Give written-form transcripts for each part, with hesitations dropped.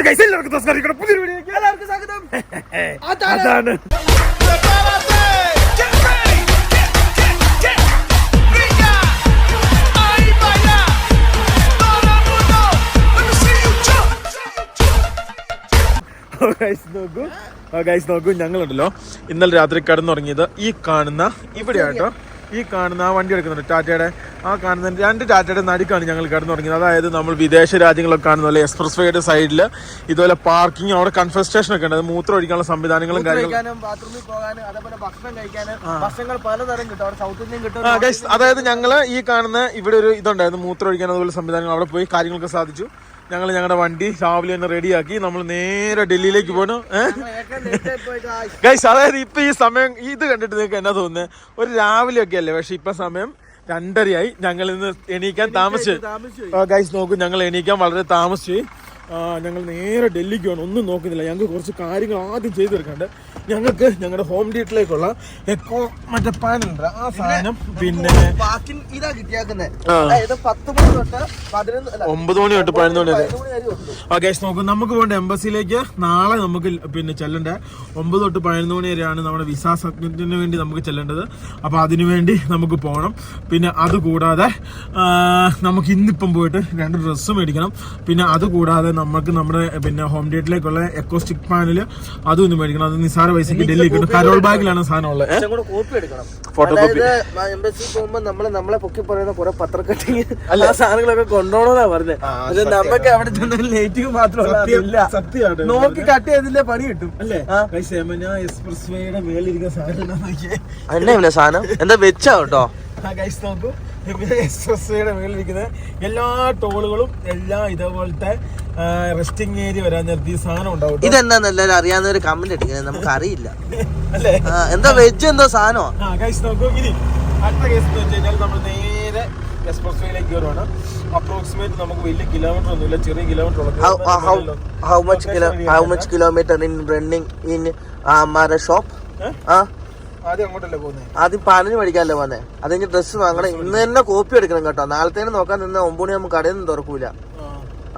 എല്ലാവർക്കും നമസ്കാരം. പുതിയൊരു വീഡിയോയിലേക്ക് എല്ലാവർക്കും സ്വാഗതം. അതാണ് നോക്കൂ, ഞങ്ങളുണ്ടല്ലോ ഇന്നലെ രാത്രി കിടന്നുറങ്ങിയത് ഈ കാണുന്ന ഇവിടെയാട്ടോ. ഈ കാണുന്ന ആ വണ്ടി എടുക്കുന്നുണ്ട് ടാറ്റയുടെ, ആ കാണുന്ന 2 ടാറ്റയുടെ നടുക്കാണ് ഞങ്ങൾ കിടന്നുറങ്ങിയത്. അതായത് നമ്മൾ വിദേശ രാജ്യങ്ങളൊക്കെ കാണുന്ന പോലെ എക്സ്പ്രസ് വേയുടെ സൈഡിൽ ഇതുപോലെ പാർക്കിംഗ്, അവിടെ കൺഫെസ്റ്റേഷൻ ഒക്കെ ഉണ്ട്, മൂത്രം ഒഴിക്കാനുള്ള സംവിധാനങ്ങളും കാര്യങ്ങളും. അതായത് ഞങ്ങള് ഈ കാണുന്ന ഇവിടെ ഒരു ഇതുണ്ടായിരുന്നു, മൂത്രം ഒഴിക്കാൻ അതുപോലെ സംവിധാനങ്ങൾ, അവിടെ പോയി കാര്യങ്ങളൊക്കെ സാധിച്ചു. ഞങ്ങൾ ഞങ്ങളുടെ വണ്ടി രാവിലെ തന്നെ റെഡിയാക്കി നമ്മൾ നേരെ ഡൽഹിയിലേക്ക് പോകണം. ഗൈസ്, അതായത് ഇപ്പൊ ഈ സമയം ഇത് കണ്ടിട്ട് നിങ്ങൾക്ക് എന്നാ തോന്നുന്നത്, ഒരു രാവിലെ ഒക്കെ അല്ലേ, പക്ഷെ ഇപ്പൊ സമയം 2:30 ഞങ്ങൾ ഇന്ന് എണീക്കാൻ താമസിച്ചു. ഗൈസ് നോക്കൂ, ഞങ്ങൾ എണീക്കാൻ വളരെ താമസിച്ചു. ഞങ്ങൾ നേരെ ഡൽഹിക്ക് പോകണം, ഒന്നും നോക്കുന്നില്ല. ഞങ്ങൾക്ക് കുറച്ച് കാര്യങ്ങൾ ആദ്യം ചെയ്ത് തീർക്കാണ്ട്. ഞങ്ങൾക്ക് ഞങ്ങളുടെ ഹോം തിയേറ്ററിലേക്കുള്ള എക്കോ മറ്റേ പാനുണ്ട്, ആ സാധനം പിന്നെ 9 മണി തൊട്ട് 11 മണി വരെ. ഗൈസ് നോക്കൂ, നമുക്ക് പോകേണ്ട എംബസിയിലേക്ക് നാളെ നമുക്ക് പിന്നെ ചെല്ലേണ്ടത് 9 തൊട്ട് 11 മണി വരെയാണ് നമ്മുടെ വിസ സബ്മിറ്റിന് വേണ്ടി നമുക്ക് ചെല്ലേണ്ടത്. അപ്പൊ അതിനുവേണ്ടി നമുക്ക് പോകണം. പിന്നെ അതുകൂടാതെ നമുക്ക് ഇന്നിപ്പം പോയിട്ട് 2 ഡ്രസ്സ് മേടിക്കണം. പിന്നെ അതുകൂടാതെ നമുക്ക് നമ്മുടെ പിന്നെ ഹോം തിയേറ്ററിലേക്കുള്ള എക്കോസ്റ്റിക് പാനല് അതും ഒന്ന് മേടിക്കണം. അത് നിസാര പൈസക്ക് ഡൽഹി കിട്ടും. കരോൾ ബാഗിലാണ് സാധനം ഉള്ളത്. ഫോട്ടോ കോപ്പി എംബസി പോകുമ്പോ നമ്മളെ പൊക്കി പറയുന്ന കുറെ പത്രക്കട്ടിങ് എല്ലാ സാധനങ്ങളൊക്കെ കൊണ്ടുപോകണമെന്നാ പറഞ്ഞത്. നമുക്ക് അവിടെ ചെന്ന നെഗറ്റീവ് മാത്രമല്ല, സത്യമാണ്. നോക്കി കട്ട് ചെയ്തില്ലേ പണി കിട്ടും അല്ലേ? എക്സ്പ്രസ് വേയുടെ മേലിരിക്കുന്ന സാധനം അല്ലേ, സാധനം എന്താ വെച്ചാ കേട്ടോ. നോക്കൂ, എക്സ്പ്രസ് വേയുടെ മേലിരിക്കുന്ന എല്ലാ ടോളുകളും എല്ലാം ഇതേപോലത്തെ റെസ്റ്റിംഗ് ഏരിയ വരാൻ നേരത്തെ ഈ സാധനം ഉണ്ടാവും. ഇതെന്താന്ന് എല്ലാവരും അറിയാവുന്ന ഒരു കമന്റ് അടിക്കുന്നത്, നമുക്ക് അറിയില്ല അല്ലേ. എന്താ വെജ് എന്തോ സാധനോ. നോക്കൂ, ഇനി അടുത്ത കേസ് എന്ന് വെച്ച് കഴിഞ്ഞാൽ നമ്മൾ നേരെ എക്സ്പ്രസ് വേയിലേക്ക് കയറുവാണ്. അപ്രോക്സിമേറ്റ് നമുക്ക് വലിയ കിലോമീറ്റർ ഒന്നുമില്ല, ചെറിയ കിലോമീറ്റർ ഉള്ളൂ. How much kilometre in running in shop? ആദ്യം അങ്ങോട്ടല്ലേ പോകുന്നത്? ആദ്യം പാലിന് മേടിക്കാനല്ലേ പോന്നെ. അത് കഴിഞ്ഞ് ഡ്രസ്സ് വാങ്ങണം. ഇന്ന് തന്നെ കോപ്പി എടുക്കണം കേട്ടോ. നാളത്തേന് നോക്കാൻ നിന്ന് 9 മണി നമുക്ക് കടയിൽ നിന്ന് തുറക്കൂല.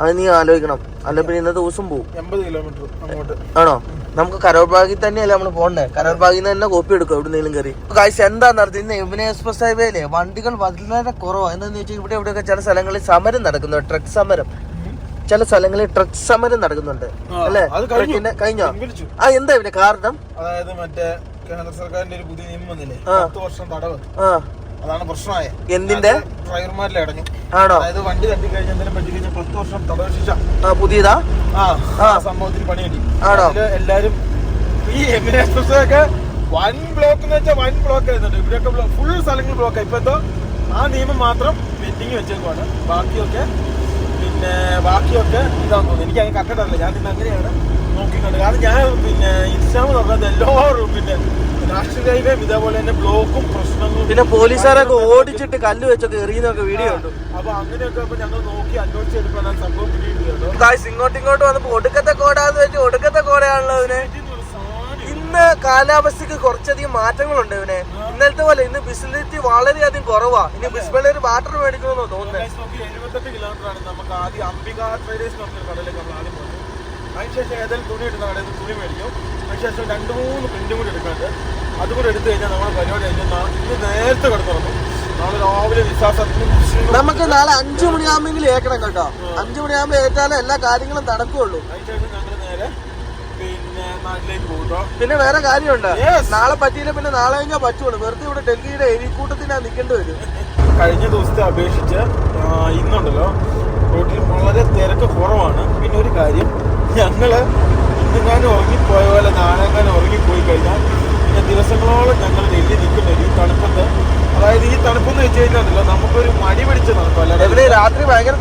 അത് നീ ആലോചിക്കണം, അല്ല പിന്നെ ഇന്നത്തെ ദിവസം പോകും. 80 കിലോമീറ്റർ അങ്ങോട്ട് ആണോ? നമുക്ക് കരോൾ ബാഗിൽ തന്നെയല്ലേ നമ്മൾ പോകണ്ടേ. കരോൾ ബാഗിൽ നിന്ന് തന്നെ കോപ്പി എടുക്കും എവിടെന്നെങ്കിലും കയറി. കാഴ്ച എന്താന്ന് നടത്തി ഇന്ന് യമുന എക്സ്പ്രസ് ഹൈവേയിലെ വണ്ടികൾ വളരെ കുറവാണ്. എന്താന്ന് വെച്ചാൽ ഇവിടെ എവിടെയൊക്കെ ചില സ്ഥലങ്ങളിൽ സമരം നടക്കുന്നുണ്ട്, ട്രക്ക് സമരം. ചില സ്ഥലങ്ങളിൽ ട്രക്ക് സമരം നടക്കുന്നുണ്ട് അല്ലേ? കഴിഞ്ഞോ? എന്താ ഇതിന്റെ കാരണം? അതായത് മറ്റേ കേന്ദ്ര സർക്കാരിന്റെ ഒരു പുതിയ നിയമം വന്നില്ലേ, 10 വർഷം തടവ്. അതാണ് പ്രശ്നമായ. എന്തിന്റെ? ഡ്രൈവർമാരിൽ അടഞ്ഞു. ആണോ? അതായത് വണ്ടി തട്ടി കഴിഞ്ഞാൽ എന്തെങ്കിലും പറ്റി കഴിഞ്ഞാൽ 10 വർഷം തടവ് ശിക്ഷ. പുതിയതാ സംഭവത്തിൽ പണി കിട്ടി. ആണോ? എല്ലാരും ഈ യമുന എക്സ്പ്രസ് ഒക്കെ വൻ ബ്ലോക്ക് എന്ന് വെച്ചാൽ വൻ ബ്ലോക്ക് ആയിരുന്നുണ്ട്. ഇവിടെയൊക്കെ ഫുൾ സ്ഥലങ്ങൾ ബ്ലോക്കായി. ഇപ്പൊ എന്തോ ആ നിയമം മാത്രം പെൻഡിങ് വെച്ചേക്കുവാണ്. ബാക്കിയൊക്കെ ഇതാന്ന് തോന്നുന്നു. എനിക്ക് അതിന് കറക്റ്റ് ഞാൻ ഇന്ന് അങ്ങനെയാണ് നോക്കിക്കണ്ട്. കാരണം ഞാൻ പിന്നെ ഇൻസ്റ്റാഗ്രാം നോക്കാത്ത എല്ലാവരും പിന്നെ നാഷണൽ ഹൈവേ ഇതേപോലെ തന്നെ ബ്ലോക്കും പ്രശ്നങ്ങളും, പിന്നെ പോലീസുകാരൊക്കെ ഓടിച്ചിട്ട് കല്ല് വെച്ചൊക്കെ എറിയുന്നൊക്കെ വീഡിയോ ഉണ്ട്. അപ്പൊ അങ്ങനെയൊക്കെ ഇപ്പൊ ഞങ്ങൾ നോക്കി അന്വേഷിച്ചെടുക്കാൻ സംഭവം പിടിയിട്ടുണ്ട്. ഇങ്ങോട്ട് വന്നപ്പോ ഒടുക്കത്തെ കോടാന്ന് വെച്ചാൽ ഒടുക്കത്തെ കോടയാണല്ലോ ഇതിന്. ഇന്ന് കാലാവസ്ഥക്ക് കുറച്ചധികം മാറ്റങ്ങളുണ്ട് ഇവനെ. ഇന്നലത്തെ പോലെ ഇന്ന് വിസിബിലിറ്റി വളരെയധികം കുറവാ. ഇനി ബിസ്ബിളിൽ വാട്ടർ മേടിക്കണമെന്നോ തോന്നുന്നത്. 78 കിലോമീറ്റർ ആണ്. നമുക്ക് ആദ്യം അംബിക ട്രേഡേഴ്സ് പറഞ്ഞ കടയിലേക്ക് നമ്മൾ ആദ്യം പോകും. അതിനുശേഷം ഏതായാലും തുണി എടുക്കുന്ന കടയിൽ നിന്ന് തുണി മേടിക്കും. അതിനുശേഷം 2-3 പ്രിന്റും കൂടി എടുക്കാണ്ട് അതുകൂടെ എടുത്തു കഴിഞ്ഞാൽ നമ്മുടെ പരിപാടി കഴിഞ്ഞാൽ ഇന്ന് നേരത്തെ കിടന്നുറങ്ങും. നാളെ രാവിലെ നമുക്ക് നാളെ 5 മണിയാകുമ്പോൾ ഏക്കണം കേട്ടോ. 5 മണിയാകുമ്പോൾ ഏറ്റാലേ എല്ലാ കാര്യങ്ങളും നടക്കുകയുള്ളൂ. അതിനുശേഷം ഞങ്ങൾ നേരെ പിന്നെ നാട്ടിലേക്ക് പോകും. പിന്നെ വേറെ കാര്യമുണ്ട്, നാളെ പറ്റിയില്ല പിന്നെ നാളെ കഴിഞ്ഞാൽ പറ്റുള്ളൂ. വെറുതെ ഇവിടെ ഡൽഹിയുടെ എലിക്കൂട്ടത്തിനാ നിൽക്കേണ്ടി വരും. കഴിഞ്ഞ ദിവസത്തെ അപേക്ഷിച്ച് ഇന്നുണ്ടല്ലോ റോട്ടിൽ വളരെ തിരക്ക് കുറവാണ്. പിന്നെ ഒരു കാര്യം, ഞങ്ങള് ഇന്നെങ്ങാനും ഉറങ്ങിപ്പോയ പോലെ നാളെങ്ങാനും ഉറങ്ങിപ്പോയി കഴിഞ്ഞാൽ പിന്നെ ദിവസങ്ങളോളം ഞങ്ങൾ ഡൽഹി നിൽക്കുന്ന ഈ തണുപ്പത്ത്. അതായത് ഈ തണുപ്പെന്ന് വെച്ച് കഴിഞ്ഞാൽ നമുക്കൊരു മടി പിടിച്ച തണുപ്പല്ല, രാത്രി ഭയങ്കര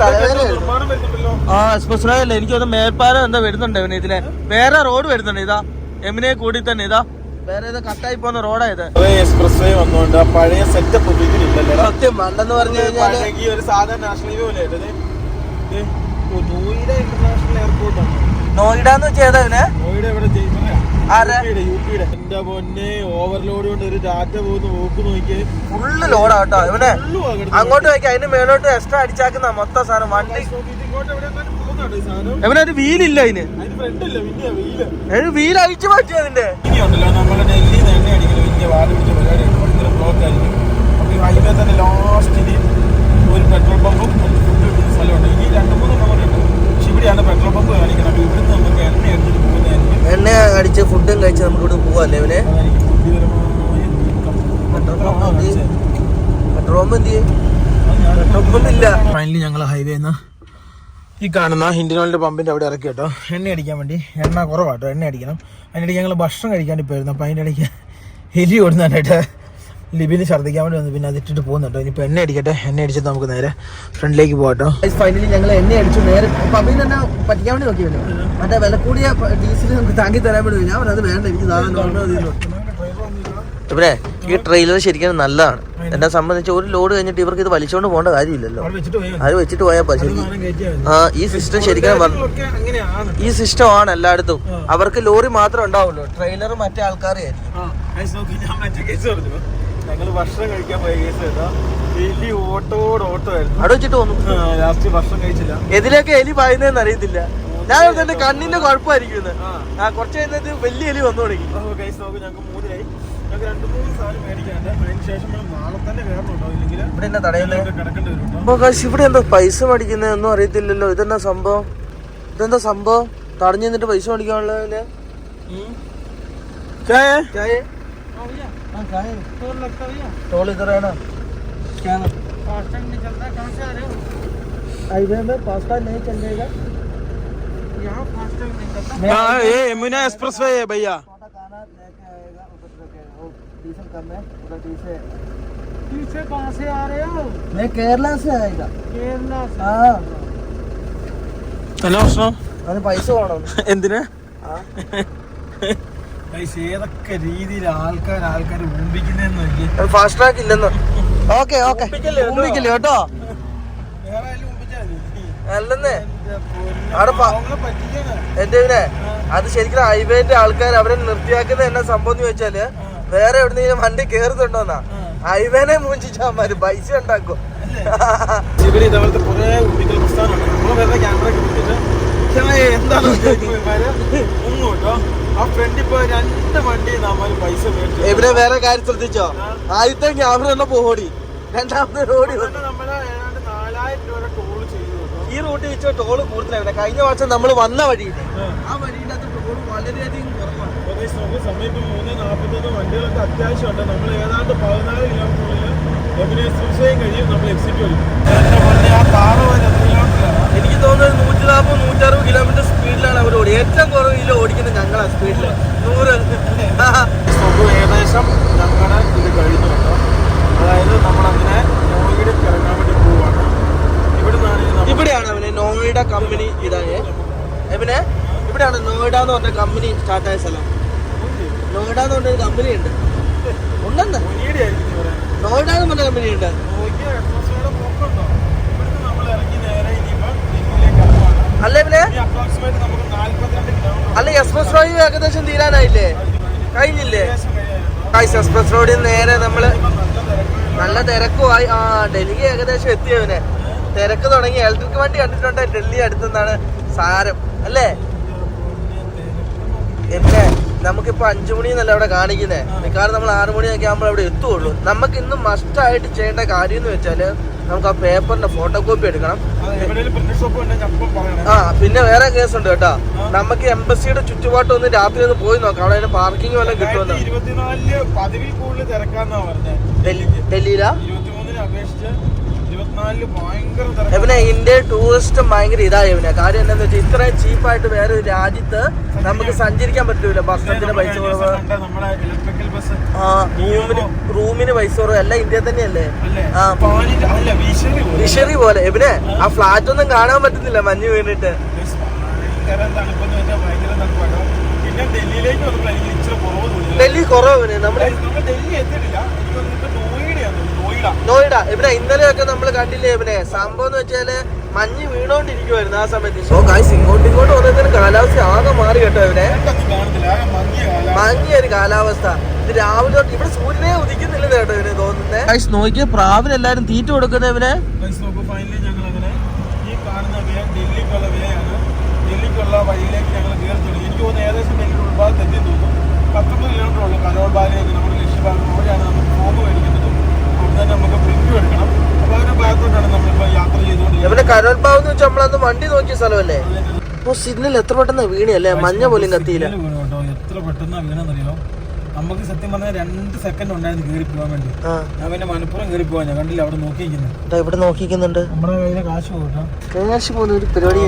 നിർമ്മാണം വരുന്നുണ്ടല്ലോ. എക്സ്പ്രസ് എനിക്കൊന്ന് മേൽപ്പാലം എന്താ വരുന്നുണ്ട് ഇവന്. ഇതിലെ വേറെ റോഡ് വരുന്നുണ്ട്. ഇതാ യമുനയെ കൂടി തന്നെ ഇതാ വേറെ ഏതാ കട്ടായി പോകുന്ന റോഡായത്. എക്സ്പ്രസ് വേ വന്നോണ്ട് ആ പഴയ സെറ്റപ്പ് ഇതിലില്ലല്ലോ. സത്യം മണ്ടെന്ന് പറഞ്ഞു കഴിഞ്ഞാൽ ഒരു സാധാരണ നാഷണൽ ഹൈവേ പോലെ നോയിഡ ഇന്റർനാഷണൽ എയർപോർട്ടാണ്. നോയിഡ എന്ന് വെച്ചാൽ നോയിഡ ഇവിടെ യുപിയുടെ. എന്റെ പൊന്നെ, ഓവർലോഡ് കൊണ്ട് ഒരു ഡാറ്റ പോകുന്ന നോക്ക് നോക്കിയേ. ഫുള്ള് ലോഡാ കേട്ടോ ഇവനെ. അങ്ങോട്ട് നോക്കി അതിന് മേലോട്ട് എക്സ്ട്രാ അടിച്ചാക്കുന്ന മൊത്തം സാധനം വണ്ടി. ഇങ്ങോട്ട് എവിടെ എവനെ ഒരു വീലില്ല അതിന്, വീൽ അഴിച്ചു മാറ്റി അതിന്റെ. നമ്മളെ ഡൽഹിയിൽ നിന്ന് എണ്ണ അടിക്കലും ഇന്ത്യ വാദം പിടിച്ച പരിപാടിയാണ്, ഭയങ്കര ബ്ലോക്ക് ആയിരിക്കും. അപ്പൊ ഈ ഹൈവേ തന്നെ ലാസ്റ്റിന് ഒരു പെട്രോൾ പമ്പും ഒരു ഫുഡ് കിട്ടുന്ന സ്ഥലമുണ്ട്. ഇനി 2-3 ഉണ്ട്. പക്ഷെ ഇവിടെയാണ് പെട്രോൾ പമ്പ് കാണിക്കുന്നത്. അപ്പൊ ഇവിടുന്ന് നമുക്ക് എണ്ണ അടിച്ചിട്ട് പോകുന്നതായിരിക്കും. എണ്ണ അടിച്ച് ഫുഡും കഴിച്ച് നമുക്ക് ഇവിടെ പോവാല്ലേ ഇവനെ. ഫൈനലി ഞങ്ങൾ ഹൈവേന്ന് ഈ കാണുന്ന ഇന്ത്യൻ ഓയിലിന്റെ പമ്പിന്റെ അവിടെ ഇറക്കി കേട്ടോ, എണ്ണ അടിക്കാൻ വേണ്ടി. എണ്ണ കുറവാട്ടോ, എണ്ണ അടിക്കണം. അതിനിടയ്ക്ക് ഞങ്ങൾ ഭക്ഷണം കഴിക്കാൻ ഇപ്പോൾ വരുന്നു. അപ്പം അതിൻ്റെ ഇടയ്ക്ക് എലി ഓടുന്നതായിട്ട് ലിബിന് ഛർദ്ദിക്കാൻ വേണ്ടി വന്നു. പിന്നെ അതിട്ടിട്ട് പോകുന്നുണ്ടോ. ഇനിയിപ്പോൾ എണ്ണ അടിക്കട്ടെ. എണ്ണ അടിച്ചിട്ട് നമുക്ക് നേരെ ഫ്രണ്ടിലേക്ക് പോകാട്ടോ. ഫൈനലി ഞങ്ങൾ എണ്ണ അടിച്ചു. നേരെ പമ്പിൽ തന്നെ പറ്റിക്കാൻ വേണ്ടി നോക്കി. മറ്റേ വില കൂടിയ ഡീസൽ നമുക്ക് താങ്കി തരാൻ വേണ്ടി ഞാൻ അത് വേണ്ട, എനിക്ക് ഇവിടെ ഈ ട്രെയിലർ ശരിക്കും നല്ലതാണ്. എന്നെ സംബന്ധിച്ച് ഒരു ലോഡ് കഴിഞ്ഞിട്ട് ഇവർക്ക് ഇത് വലിച്ചുകൊണ്ട് പോകേണ്ട കാര്യമില്ലല്ലോ, അത് വെച്ചിട്ട് പോയാൽ ശരിക്കും. ഈ സിസ്റ്റം ശരിക്കും ഈ സിസ്റ്റം ആണ് എല്ലായിടത്തും. അവർക്ക് ലോറി മാത്രമേ ഉണ്ടാവുള്ളൂ, ട്രെയിലർ മറ്റേ ആൾക്കാരെ അവിടെ വെച്ചിട്ട് തോന്നും. എതിലൊക്കെ എലി പായുന്നതെന്ന് അറിയത്തില്ല. ഞാൻ എന്റെ കണ്ണിന്റെ കുഴപ്പമായിരിക്കും. കുറച്ച് കഴിഞ്ഞിട്ട് വലിയ എലി വന്നു തുടങ്ങി. ഇവിടെ എന്താ പൈസ മേടിക്കുന്നൊന്നും അറിയത്തില്ലല്ലോ. ഇതെന്താ സംഭവം? തടഞ്ഞു നിന്നിട്ട് പൈസ മേടിക്കാനുള്ളതിന് टोल इधर है ना, फास्टैग नहीं चलता है। कहाँ से आ रहे हो? हाईवे में फास्टैग नहीं चलेगा, यहाँ फास्टैग नहीं चलता। हाँ, ये यमुना एक्सप्रेस वे है भैया। लेके आएगा उधर से, वो डीजल कम है उधर डीजल। पीछे कहाँ से आ रहे हो? मैं केरला से आएगा। केरला से? हाँ। എന്നാ പ്രശ്നം? അത് പൈസ വേണം. എന്തിനാ? ഏതൊക്കെ രീതിയിൽ ആൾക്കാർ ഊമ്പിക്കുന്നതെന്ന് ഫാസ്റ്റ് ട്രാക്ക് ഇല്ലെന്ന്. ഓക്കെ ഓക്കെ ഊമ്പിക്കില്ല കേട്ടോ. അല്ലെന്നേ എന്റെ ഇവനെ അത് ശരിക്കും ഹൈവേന്റെ ആൾക്കാർ അവരെ നിർത്തിയാക്കുന്ന എന്നാ സംഭവം എന്ന് ചോദിച്ചാല്, വേറെ എവിടെന്നെങ്കിലും വണ്ടി കേറുന്നുണ്ടോന്നാ. ഹൈവേനെ മൂഞ്ചിച്ചാമാര് പൈസ ഉണ്ടാക്കും. ഇവിടെ ഇതേപോലത്തെ കുറെ ഊമ്പിക്കൽ പ്രസ്ഥാനമുണ്ട്. നമ്മള് വേറെ ക്യാമറ കിട്ടിട്ട് എന്താണ് കേട്ടോ. ആ ഫ്രണ്ടിൽ പോയി 2 വണ്ടി നമ്മൾ പൈസ മേടിച്ചു. ഇവിടെ വേറെ കാര്യം ശ്രദ്ധിച്ചോ, ആദ്യത്തെ ക്യാമറ തന്നെ പോടി, രണ്ടാമത്തെ റോഡ് നമ്മള് ഏതാണ്ട് 4000 രൂപ ടോൾ ചെയ്തു. ഈ റൂട്ട് വെച്ചോ ടോള് കൂടുതലാണ്. കഴിഞ്ഞ വർഷം നമ്മൾ വന്ന വഴിയിൽ ആ വഴിയുടെ അകത്ത് ടോള് വളരെയധികം കുറവാണ്. സമയം 3:41 വണ്ടികളൊക്കെ അത്യാവശ്യമുണ്ട്. നമ്മൾ ഏതാണ്ട് 14 കിലോമീറ്ററിൽ കഴിയും നമ്മൾ എക്സിറ്റ് വരും. എനിക്ക് തോന്നുന്നത് 140-160 കിലോമീറ്റർ സ്പീഡിലാണ് അവർ ഓടി. ഏറ്റവും കുറവ് കിലോ ഓടിക്കുന്നത് ഞങ്ങളാ സ്പീഡില് 100. ഏകദേശം ഞങ്ങളുടെ ഇത് കഴിഞ്ഞുണ്ടോ, അതായത് നമ്മളങ്ങനെ നോയിഡയിൽ ഇറങ്ങാൻ വേണ്ടി പോവാണ്. ഇവിടെയാണ് അവന് നോയിഡ കമ്പനി ഇതാണ്. പിന്നെ ഇവിടെയാണ് നോയിഡ എന്ന് പറഞ്ഞ കമ്പനി സ്റ്റാർട്ടായ സ്ഥലം. നോയിഡ എന്ന് പറഞ്ഞൊരു കമ്പനി ഉണ്ട്. ഉണ്ടെന്ന് നോയിഡ എന്ന് പറഞ്ഞ കമ്പനി ഉണ്ട്. അല്ലേ പിന്നെ അല്ല എക്സ്പ്രസ് റോഡ് ഏകദേശം തീരാനായില്ലേ, കഴിഞ്ഞില്ലേ? എക്സ്പ്രസ് റോഡിൽ നേരെ നമ്മള് നല്ല തിരക്കുമായി. ആ ഡൽഹി ഏകദേശം എത്തിയവനെ. തിരക്ക് തുടങ്ങി. ഇലക്ട്രിക് വണ്ടി കണ്ടിട്ടുണ്ട് ഡൽഹി അടുത്തെന്നാണ് സാരം അല്ലേ? പിന്നെ നമുക്കിപ്പോ 5 മണിന്നല്ല അവിടെ കാണിക്കുന്നത്. മിക്കവാറും നമ്മൾ 6 മണിയൊക്കെ ആകുമ്പോൾ അവിടെ എത്തുള്ളൂ. നമുക്ക് ഇന്ന് മസ്റ്റായിട്ട് ചെയ്യേണ്ട കാര്യം എന്ന് വെച്ചാല് നമുക്ക് ആ പേപ്പറിന്റെ ഫോട്ടോ കോപ്പി എടുക്കണം. ആ പിന്നെ വേറെ കേസുണ്ട് കേട്ടോ. നമുക്ക് എംബസിയുടെ ചുറ്റുപാട്ടൊന്ന് രാത്രി ഒന്ന് പോയി നോക്കാം. അവിടെ പാർക്കിംഗ് വല്ലതും കിട്ടുമെന്ന്. ഡൽഹിയിലാ പിന്നെ ഇന്ത്യൻ ടൂറിസ്റ്റ് ഭയങ്കര ഇതായവനെ. കാര്യം എന്താണെന്ന് വെച്ചാൽ ഇത്രയും ചീപ്പായിട്ട് വേറെ ഒരു രാജ്യത്ത് നമുക്ക് സഞ്ചരിക്കാൻ പറ്റൂല. ബസ്സിന് പൈസ കുറവ്, റൂമിന് പൈസ കുറവ്, എല്ലാം ഇന്ത്യയിൽ തന്നെയല്ലേ. വിഷറി പോലെ പിന്നെ ആ ഫ്ലാറ്റ് ഒന്നും കാണാൻ പറ്റുന്നില്ല മഞ്ഞ് വീണിട്ട്. ഡൽഹി കുറവ് നമ്മുടെ നോയിഡ. ഇവിടെ ഇന്നലെയൊക്കെ നമ്മൾ കണ്ടില്ലേ പിന്നെ സംഭവം എന്ന് വെച്ചാല് മഞ്ഞ് വീണോണ്ടിരിക്കുവായിരുന്നു ആ സമയത്ത്. സോ ഗായ്സ് ഇങ്ങോട്ട് വന്നതിന് കാലാവസ്ഥ ആകെ മാറി കേട്ടോ. ഇവിടെ മഞ്ഞൊരു കാലാവസ്ഥ. ഇത് രാവിലെ തൊട്ട് ഇവിടെ സൂര്യനെ ഉദിക്കുന്നില്ല കേട്ടോ ഇവന് തോന്നുന്നത്. ഗായ്സ് നോക്കിയ പ്രാവിന് എല്ലാരും തീറ്റ കൊടുക്കുന്നവനെ. ഫൈനലി ഞങ്ങൾ അങ്ങനെ ഈ കാണുന്ന ഡൽഹി പോലെ ഉള്ള വഴിയിലേക്ക് ഞങ്ങൾ കയറി തുടങ്ങി. എനിക്ക് തോന്നുന്നു ഏകദേശം ഡൽഹിയുടെ ഉൾഭാഗത്ത് എത്തി തോന്നുന്നു. 19 കിലോമീറ്റർ ഉള്ളൂ കരോൾ ബാഗിലേക്ക് നമ്മുടെ ലക്ഷ്യഭാഗം. അവിടെയാണ് നമുക്ക് ഫോം മേടിക്കുന്നത്. അവിടെ തന്നെ നമുക്ക് പ്രിന്റ് എടുക്കണം. അപ്പൊ അതിന്റെ ഭാഗത്തോട്ടാണ് നമ്മളിപ്പോ യാത്ര ചെയ്തുകൊണ്ടിരിക്കുന്നത്. കരോൾ ബാഗ് എന്ന് വെച്ചാൽ നമ്മളന്ന് വണ്ടി നോക്കിയ സ്ഥലമല്ലേ? ഓ, സിഗ്നൽ എത്ര പെട്ടെന്ന് വീണിയല്ലേ, മഞ്ഞ പോലും കത്തിയില്ല. എത്ര പെട്ടെന്ന് വീണെന്നറിയോ? നമുക്ക് സത്യം പറഞ്ഞാൽ 2 സെക്കൻഡ് ഉണ്ടായിരുന്നു കയറി പോകാൻ വേണ്ടി. ഞാൻ പിന്നെ മനപ്പുറം കയറി പോവാ. ഞാൻ കണ്ടില്ല അവിടെ നോക്കിയിരിക്കുന്നത്. ഇവിടെ നോക്കിക്കുന്നുണ്ട്. നമ്മുടെ കയ്യിലെ കാശ് പോകട്ടോ. കാശ് പോകുന്ന ഒരു പരിപാടി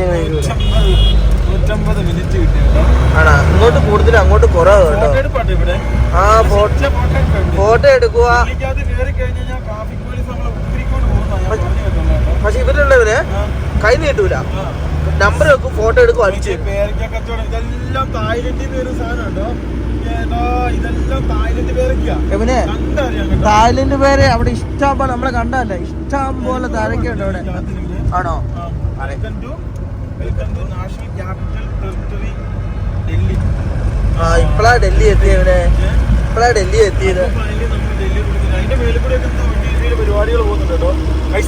150 മിനിറ്റ് കിട്ടിയോ? ആണോ? ഇങ്ങോട്ട് കൂടുതൽ അങ്ങോട്ട് കുറവ് കേട്ടോ. ഇവിടെ ഫോട്ടോ എടുക്കുക. പക്ഷെ ഇവരുള്ളവര് കൈ നീട്ടൂല, നമ്പർ വെക്കും, ഫോട്ടോ എടുക്കും, അടിച്ച്. ഇതെല്ലാം തായ്ലൻഡിൽ നിന്ന് വരുന്ന സാധനം കേട്ടോ. ഇതെല്ലാം തായ്ലൻഡ് പേരൊക്കെയാ. തായ്ലൻഡ് പേര് അവിടെ ഇഷ്ടം പോലെ നമ്മളെ കണ്ടല്ലേ, ഇഷ്ടം പോലെ താരൊക്കെ ഉണ്ട് അവിടെ. ആണോ? ഇപ്പളാ ഡൽഹി എത്തിയവനെ, ഇപ്പളാ ഡൽഹി എത്തിയത്. അതിന്റെ മേലെ കൂടെ പരിപാടികൾ പോകുന്നുണ്ട് കേട്ടോ.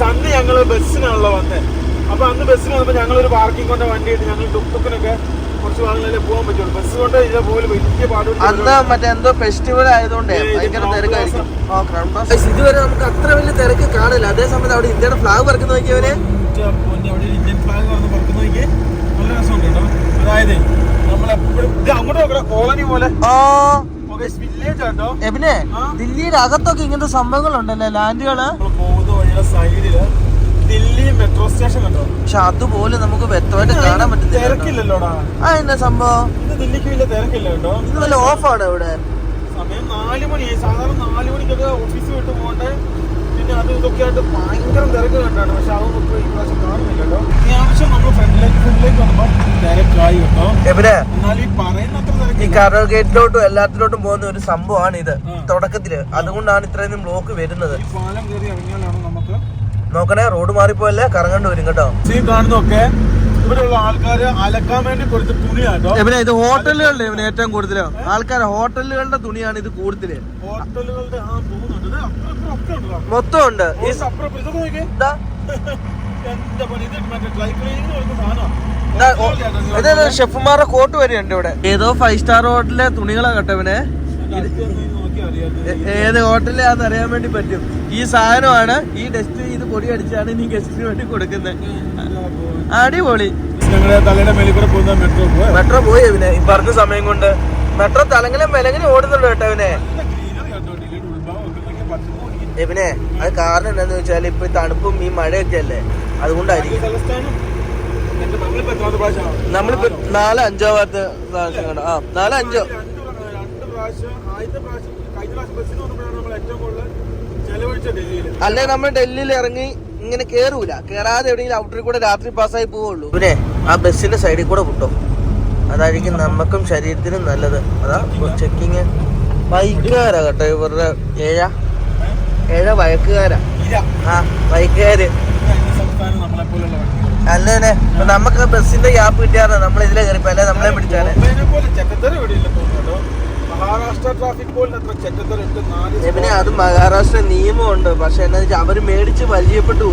അന്ന് ഞങ്ങള് ബസ്സിനാണല്ലോ വന്നേ. അപ്പൊ അന്ന് ബസ്സിന് വന്നപ്പോ ഞങ്ങളൊരു പാർക്കിംഗ് കൊണ്ട് വണ്ടി ഇട്ട് ഞങ്ങൾ ടുക്കുനൊക്കെ കുറച്ച് ഭാഗങ്ങളിലേ പോകാൻ പറ്റുള്ളൂ. ബസ് കൊണ്ട് ഇതേപോലെ വലിയ പാടുണ്ട്. അന്ന് മറ്റേ എന്തോ ഫെസ്റ്റിവൽ ആയതുകൊണ്ട് ഭയങ്കര തിരക്കായിരിക്കും. ഇതുവരെ നമുക്ക് അത്ര വലിയ തിരക്ക് കാണില്ല. അതേ സമയത്ത് അവിടെ ഇന്ത്യയുടെ ഫ്ലാഗ് പറക്കുന്ന നോക്കിയവനെ, അവിടെ ഇന്ത്യൻ ഫ്ലാഗ് പറക്കുന്ന നോക്കി നല്ല രസമുണ്ട് കേട്ടോ. അതായത് നമ്മളെപ്പോഴും ഇത് അങ്ങോട്ട് നോക്കണ കോളനി പോലെ വില്ലേജ് ആട്ടോ. എബിനെ, ദില്ലിയുടെ അകത്തൊക്കെ ഇങ്ങനത്തെ സംഭവങ്ങളുണ്ടല്ലേ, ലാൻഡുകള്. പോകുന്ന വഴിയുടെ സൈഡില് ദില്ലി മെട്രോ സ്റ്റേഷൻ കണ്ടോ? പക്ഷെ അതുപോലെ നമുക്ക് വ്യക്തമായിട്ട് കാണാൻ പറ്റുന്നില്ല. തിരക്കില്ലല്ലോടാ. എന്നാ സംഭവം? ഇന്ന് ദില്ലിക്ക് വലിയ തിരക്കില്ല കേട്ടോ. ഇത് നല്ല ഓഫാണ് ഇവിടെ. സമയം 4 മണിയായി. സാധാരണ 4 മണിക്കൊക്കെ ഓഫീസ് വിട്ട് പോകണ്ടേ. പിന്നെ അത് ഇതൊക്കെ ആയിട്ട് ഭയങ്കര തിരക്ക് കണ്ടാണ്. പക്ഷെ അതൊന്നും ഇപ്പൊ ഈ പ്രാവശ്യം കാണുന്നില്ല കേട്ടോ. അത്യാവശ്യം നമ്മൾ ഫ്രണ്ടിലേക്ക് വന്നപ്പോ തിരക്കായി കേട്ടോ. എന്നാൽ ഈ പറയുന്ന അത്ര തിരക്ക്. ഈ കരോൾ ഗേറ്റിലോട്ടും എല്ലാത്തിലോട്ടും പോകുന്ന ഒരു സംഭവമാണ് ഇത് തുടക്കത്തില്. അതുകൊണ്ടാണ് ഇത്രയും ബ്ലോക്ക് വരുന്നത്. ഈ പാലം കയറി ഇറങ്ങിയാലാണ് നമുക്ക് നോക്കണേ, റോഡ് മാറിപ്പോയല്ലേ, കറങ്ങേണ്ടി വരും കേട്ടോ. ഈ കാണുന്നൊക്കെ ഇവിടെയുള്ള ആൾക്കാര് അലക്കാൻ വേണ്ടി കൊടുത്ത തുണിയാട്ടോ. ഇത് ഹോട്ടലുകളുടെ ഏറ്റവും കൂടുതൽ ആൾക്കാർ ഹോട്ടലുകളുടെ തുണിയാണ് ഇത് കൂടുതല്. ഹോട്ടലുകളുടെ മൊത്തം ഉണ്ട്. ഇത് ഷെഫുമാരുടെ കോട്ട് വരെയുണ്ട് ഇവിടെ. ഏതോ 5 സ്റ്റാർ ഹോട്ടലിലെ തുണികളാ കേട്ടോ ഇവനെ. ഏത് ഹോട്ടലിലാന്ന് അറിയാൻ വേണ്ടി പറ്റും. ഈ സാധനമാണ് ഈ ഡസ്റ്റ് ഇത് പൊടി അടിച്ചാണ് നീ ഗസ്റ്റിന് വേണ്ടി കൊടുക്കുന്നത്. അടിപൊളി. മെട്രോ പോയി ഇവനെ ഈ പറഞ്ഞ സമയം കൊണ്ട്. മെട്രോ തലങ്ങലും മെലങ്ങലും ഓടുന്നുണ്ട് കേട്ടോ ഇവനെ. ഇവനെ അത് കാരണം എന്താന്ന് വെച്ചാൽ ഇപ്പൊ തണുപ്പും ഈ മഴയൊക്കെ അല്ലേ, അതുകൊണ്ടായിരിക്കും. നമ്മളിപ്പോ 4-5 ഭാഗത്ത് 4-5 അല്ലെ നമ്മൾ ഡൽഹിയിൽ ഇറങ്ങി ഇങ്ങനെ കേറൂല, കേറാതെ എവിടെയെങ്കിലും ഔട്ടറിൽ കൂടെ രാത്രി പാസ്സായി പോവുള്ളൂ. പിന്നെ ആ ബസ്സിന്റെ സൈഡിൽ കൂടെ വിട്ടോ, അതായിരിക്കും നമുക്കും ശരീരത്തിനും നല്ലത്. അതാ ചെക്കിങ്. ബൈക്കുകാരാ കേട്ടോ ഇവരുടെ. ഏഴ ബൈക്കുകാരാ. ബൈക്കുകാര് അല്ലേ. നമുക്ക് ബസ്സിന്റെ ഗ്യാപ്പ് കിട്ടിയാൽ നമ്മൾ ഇതിലെ കയറിപ്പോ അല്ലെ നമ്മളെ പിടിച്ചാലേ. പിന്നെ അത് മഹാരാഷ്ട്ര നിയമമുണ്ട്. പക്ഷെ എന്താ വെച്ചാൽ അവര് മേടിച്ച് പരിചയപ്പെട്ടു.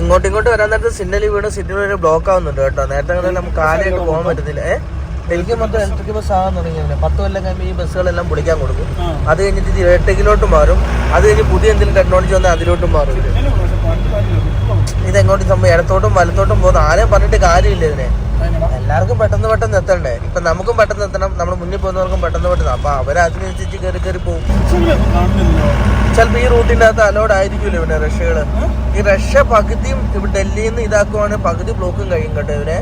ഇങ്ങോട്ട് വരാൻ നേരത്തെ സിഗ്നലിൽ വീണ് സിഗ്നൽ വരെ ബ്ലോക്ക് ആവുന്നുണ്ട് കേട്ടോ. നേരത്തെ നമുക്ക് കാലയായിട്ട് പോകാൻ പറ്റുന്നില്ല. ഡൽഹി മൊത്തം ഇലക്ട്രിക് ബസ് ആകാൻ തുടങ്ങിയല്ലേ. 10 കൊല്ലം കഴിയുമ്പോൾ ഈ ബസ്സുകളെല്ലാം പൊളിക്കാൻ കൊടുക്കും. അത് കഴിഞ്ഞിട്ട് ഇത് ഇരട്ടക്കിലോട്ട് മാറും. അത് കഴിഞ്ഞ് പുതിയ എന്തെങ്കിലും ടെക്നോളജി വന്നാൽ അതിലോട്ടും മാറും. ഇതെങ്ങോട്ടും സംഭവം ഇടത്തോട്ടും വലത്തോട്ടും പോകുന്ന ആരെയും പറഞ്ഞിട്ട് കാര്യമില്ല. ഇതിനെ എല്ലാവർക്കും പെട്ടെന്ന് എത്തണ്ടേ. ഇപ്പൊ നമുക്കും പെട്ടെന്ന് എത്തണം, നമ്മൾ മുന്നിൽ പോകുന്നവർക്കും പെട്ടെന്ന്. അപ്പൊ അവരതിനനുസരിച്ച് കയറി പോകും. ചിലപ്പോ ഈ റൂട്ടിന്റെ അകത്ത് അലോഡ് ആയിരിക്കുമല്ലോ ഇവിടെ റഷ്യകള്. ഈ റഷ്യ പകുതിയും ഇവിടെ ഡൽഹിയിൽ നിന്ന് ഇതാക്കുവാണ്, പകുതി ബ്ലോക്കും കഴിയും കേട്ടോ ഇവനെ.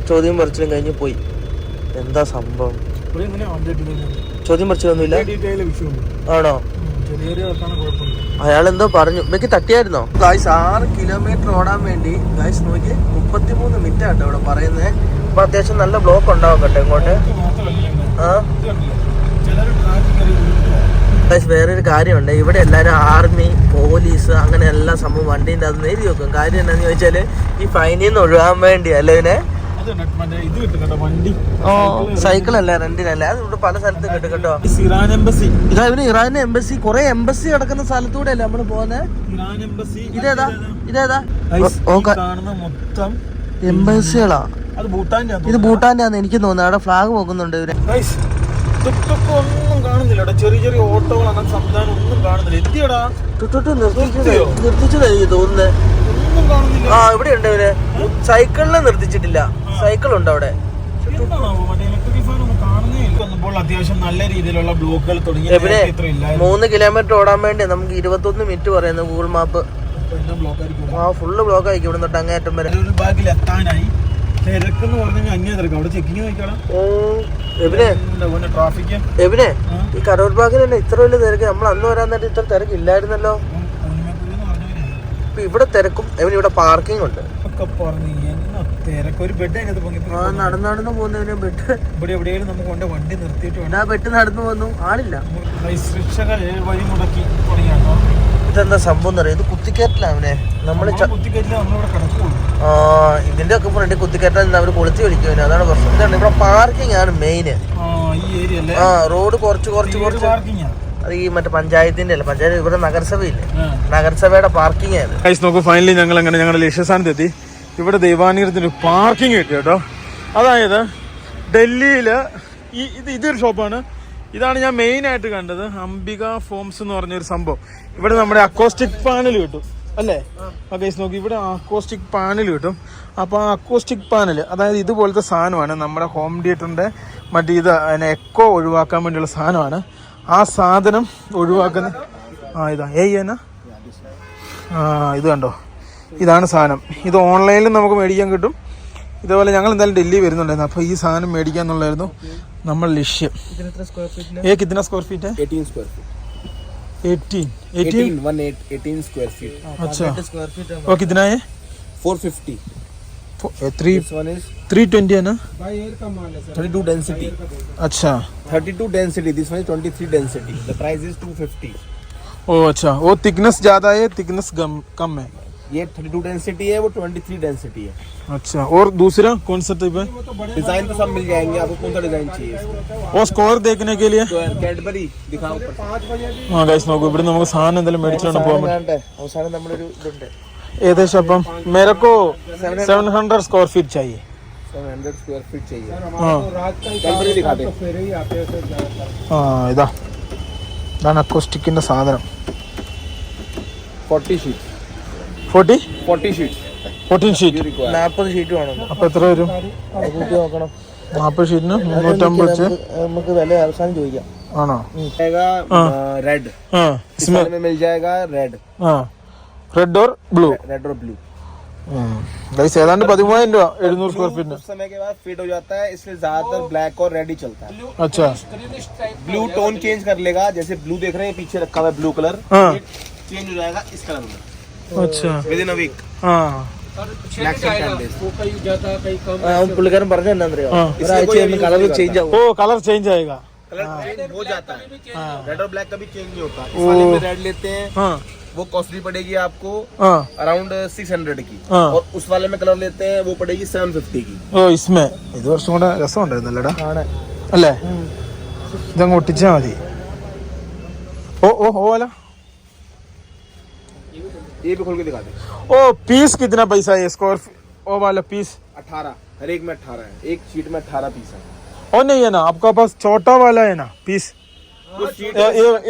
ചോദ്യം പറച്ചിലും കഴിഞ്ഞ് പോയി. എന്താ സംഭവം? ചോദ്യം പറച്ചിലൊന്നുമില്ല. ആണോ? അയാളെന്തോ പറഞ്ഞു. എനിക്ക് തട്ടിയായിരുന്നോ? ഗായ്സ് 6 കിലോമീറ്റർ ഓടാൻ വേണ്ടി ഗായ്സ് നോക്കി 33 മിനിറ്റ് ആട്ടോ ഇവിടെ പറയുന്നത്. അപ്പൊ അത്യാവശ്യം നല്ല ബ്ലോക്ക് ഉണ്ടാവും കേട്ടോ ഇങ്ങോട്ട്. ഗായ്സ് വേറൊരു കാര്യമുണ്ട്. ഇവിടെ എല്ലാരും ആർമി, പോലീസ് അങ്ങനെ എല്ലാ സംഭവം വണ്ടീൻ്റെ അത് നേരി വെക്കും. കാര്യം എന്താണെന്ന് ചോദിച്ചാല് ഈ ഫൈനിൽ നിന്ന് ഒഴിവാൻ വേണ്ടി അല്ലേ ഇതിനെ ഇത് കിട്ടും കേട്ടോ വണ്ടി. ഓ സൈക്കിളല്ലേ റെന്റിനല്ലേ? അത് ഇവിടെ പല സ്ഥലത്ത് കിട്ടും കേട്ടോ. Iran embassy. ഇതാ ഇവര് ഇറാൻ എംബസി, കുറെ എംബസി കിടക്കുന്ന സ്ഥലത്തൂടെ അല്ലേ നമ്മള് പോകുന്നത്? Iran embassy. ഇതേതാ കാണുന്ന മൊത്തം എംബസികളാ. അത് ഭൂട്ടാന്റെ. ഇത് ഭൂട്ടാന്റെ ആണെന്ന് എനിക്ക് തോന്നുന്നു. അവിടെ ഫ്ലാഗ് പോകുന്നുണ്ട് ഇവര്. ഒന്നും കാണുന്നില്ല, ചെറിയ ചെറിയ ഓട്ടോകൾ അങ്ങനത്തെ സംവിധാനം ഒന്നും കാണുന്നില്ല. എന്തിയടാ നിർത്തിച്ചതായി തോന്നുന്നത്. ഒന്നും കാണുന്നില്ല. ആ ഇവിടെ ഉണ്ട് ഇവര്. സൈക്കിളിനെ നിർത്തിച്ചിട്ടില്ല, സൈക്കിൾ ഉണ്ട് അവിടെ. അത്യാവശ്യം നല്ല രീതിയിലുള്ള ബ്ലോക്കുകൾ തുടങ്ങി. 3 കിലോമീറ്റർ ഓടാൻ വേണ്ടി നമുക്ക് 21 മിനിറ്റ് പറയുന്നു ഗൂഗിൾ മാപ്പ്. ആ ഫുള്ള് ബ്ലോക്ക് ആയിരിക്കും ഇവിടെ തൊട്ട് അങ്ങേറ്റം വരെ. ഒരു ബാഗിൽ എത്താനായി. തിരക്കെന്ന് പറഞ്ഞാൽ അങ്ങേ തിരക്ക്. അവിടെ ചെക്കിങ് നോക്കണം. ട്രാഫിക് എവിടെ ഈ കരോൾ ബാഗിൽ തന്നെ ഇത്ര വലിയ തിരക്ക്? നമ്മൾ അന്ന് വരാൻ നേരത്തെ ഇത്ര തിരക്കില്ലായിരുന്നല്ലോ. ഇപ്പൊ ഇവിടെ തിരക്കും. ഇവിടെ പാർക്കിംഗ് ഉണ്ട്. നടന്നു പോകുന്നതിന് ബെഡ് ഇവിടെ എവിടെയെങ്കിലും നമുക്ക് കൊണ്ട് വണ്ടി നിർത്തിയിട്ട് ബെഡ് നടന്നു പോകുന്നു, ആളില്ല. വഴി മുടക്കി തുടങ്ങിയാണോ? ഇതെന്താ സംഭവം അറിയാം? ഇത് കുത്തിക്കയറ്റില്ലേ നമ്മള് ഇതിന്റെ ഒക്കെ ഫ്രണ്ട് കുത്തിക്കയറ്റാൻ അവര് കൊളുത്തി വിളിക്കും. അതാണ് പ്രശ്നം. ഇതാണ് ഇവിടെ പാർക്കിംഗ് ആണ് മെയിന്. ആ റോഡ് കുറച്ച് അത് ഈ മറ്റേ പഞ്ചായത്തിന്റെ അല്ല, പഞ്ചായത്ത് ഇവിടെ നഗരസഭയില്ലേ, നഗരസഭയുടെ പാർക്കിംഗ് ആണ്. നോക്കൂ, ഫൈനലി ഞങ്ങൾ അങ്ങനെ ഞങ്ങളുടെ ലക്ഷ്യസ്ഥാനത്തെത്തി. ഇവിടെ ദൈവാനുഗ്രഹത്തിന് പാർക്കിംഗ് കിട്ടി കേട്ടോ. അതായത് ഡൽഹിയില് ഇതൊരു ഷോപ്പാണ്. ഇതാണ് ഞാൻ മെയിൻ ആയിട്ട് കണ്ടത്. അംബിക ഫോംസ് എന്ന് പറഞ്ഞൊരു സംഭവം. ഇവിടെ നമ്മുടെ അക്കോസ്റ്റിക് പാനൽ കിട്ടും അല്ലേ? ഗൈസ് നോക്കി, ഇവിടെ അക്കോസ്റ്റിക് പാനൽ കിട്ടും. അപ്പോൾ ആ അക്കോസ്റ്റിക് പാനൽ അതായത് ഇതുപോലത്തെ സാധനമാണ്. നമ്മുടെ ഹോം തിയേറ്ററിൻ്റെ മറ്റേ ഇത് എക്കോ ഒഴിവാക്കാൻ വേണ്ടിയുള്ള സാധനമാണ്. ആ സാധനം ഒഴിവാക്കുന്ന ഇതാ ഇത് കണ്ടോ, ഇതാണ് സാധനം. ഇത് ഓൺലൈനിൽ നമുക്ക് മേടിക്കാൻ കിട്ടും. ഇതേപോലെ ഞങ്ങൾ എന്തായാലും ഡൽഹി വരുന്നുണ്ടായിരുന്നു. അപ്പോൾ ഈ സാധനം മേടിക്കുക എന്നുള്ളായിരുന്നു നമ്മൾ ലക്ഷ്യം. कितना स्क्वायर फीट है? 18 स्क्वायर फीट. 18 square feet. अच्छा, और कितना है? 450. 320 है ना? 32 डेंसिटी. अच्छा, 32 density. This one is 23 density. The price is 250. ओ अच्छा, वो थिकनेस ज्यादा है, थिकनेस कम है. ये 32 डेंसिटी है, वो 23 डेंसिटी है. अच्छा, और दूसरा कौन सा टाइप है? डिजाइन तो सब मिल जाएंगे. आपको कौन सा डिजाइन चाहिए? और स्कोर देखने के लिए कैडबरी दिखाओ. हाँ गाइस നോക്കൂ, ഇവിടെ നമുക്ക് സാധനം എന്തെങ്കിലും മേടിച്ചോണ്ട് പോകാൻ അവസാനം നമ്മളൊരു ഇതുണ്ട്. ഏകദേശം അപ്പം मेरे को 700 स्क्वायर फीट चाहिए. 700 स्क्वायर फीट चाहिए. हाँ कैडबरी दिखा दे. ഇതാണ് അക്കോസ്റ്റിക്കിന്റെ സാധനം. 40 ഷീറ്റ്. 40 ഷീറ്റ്. 14 ഷീറ്റ്. 40 ഷീറ്റ് വേണം. അപ്പൊ എത്ര വരും? കൂട്ടി നോക്കണം. 40 ഷീറ്റിന് 350 വെച്ച് നമുക്ക് വില അവസാനം ചോദിക്കാം. ആണോ? रेड. इसमें मिल जाएगा रेड. रेड और ब्लू. गाइस ഏതാണ്ട് 13,000 രൂപ 700 സ്ക്വയർ ഫീറ്റിന്. कुछ समय के बाद फिट हो जाता है, इसलिए ज्यादातर ब्लैक और रेड ही चलता है. अच्छा, ब्लू टोन चेंज कर लेगा. जैसे ब्लू देख रहे हैं पीछे रखा हुआ है ब्लू कलर, चेंज हो जाएगा इस कलर में. अच्छा, विद इन अ वीक. പുള്ളിക്കാരൻ പറഞ്ഞ എന്താ കളർ ചേഞ്ച് ആവും. ഓ കളർ ചേഞ്ച് ആएगा. कलर चेंज हो जाता है. रेड और ब्लैक कभी चेंज नहीं होता. इस वाले में रेड लेते हैं, वो कॉस्टली पड़ेगी आपको अराउंड 600 की. और उस वाले में कलर लेते हैं, वो पड़ेगी 750 की. ഓ इसमें ഇത് കുറച്ചും കൂടെ രസം ഉണ്ടായിരുന്നല്ലേടാ അല്ലേ? ഇതങ്ങ് ഒട്ടിച്ചാ മതി. ഓ ഓ ഓ അല്ല, ये भी खोल के दिखा दे. ओ पीस कितना पैसा है स्क्वायर? ओ वाला पीस 18. हर एक में 18 है. एक शीट में 18 पीस है. और नहीं है ना आपका पास छोटा वाला है ना पीस?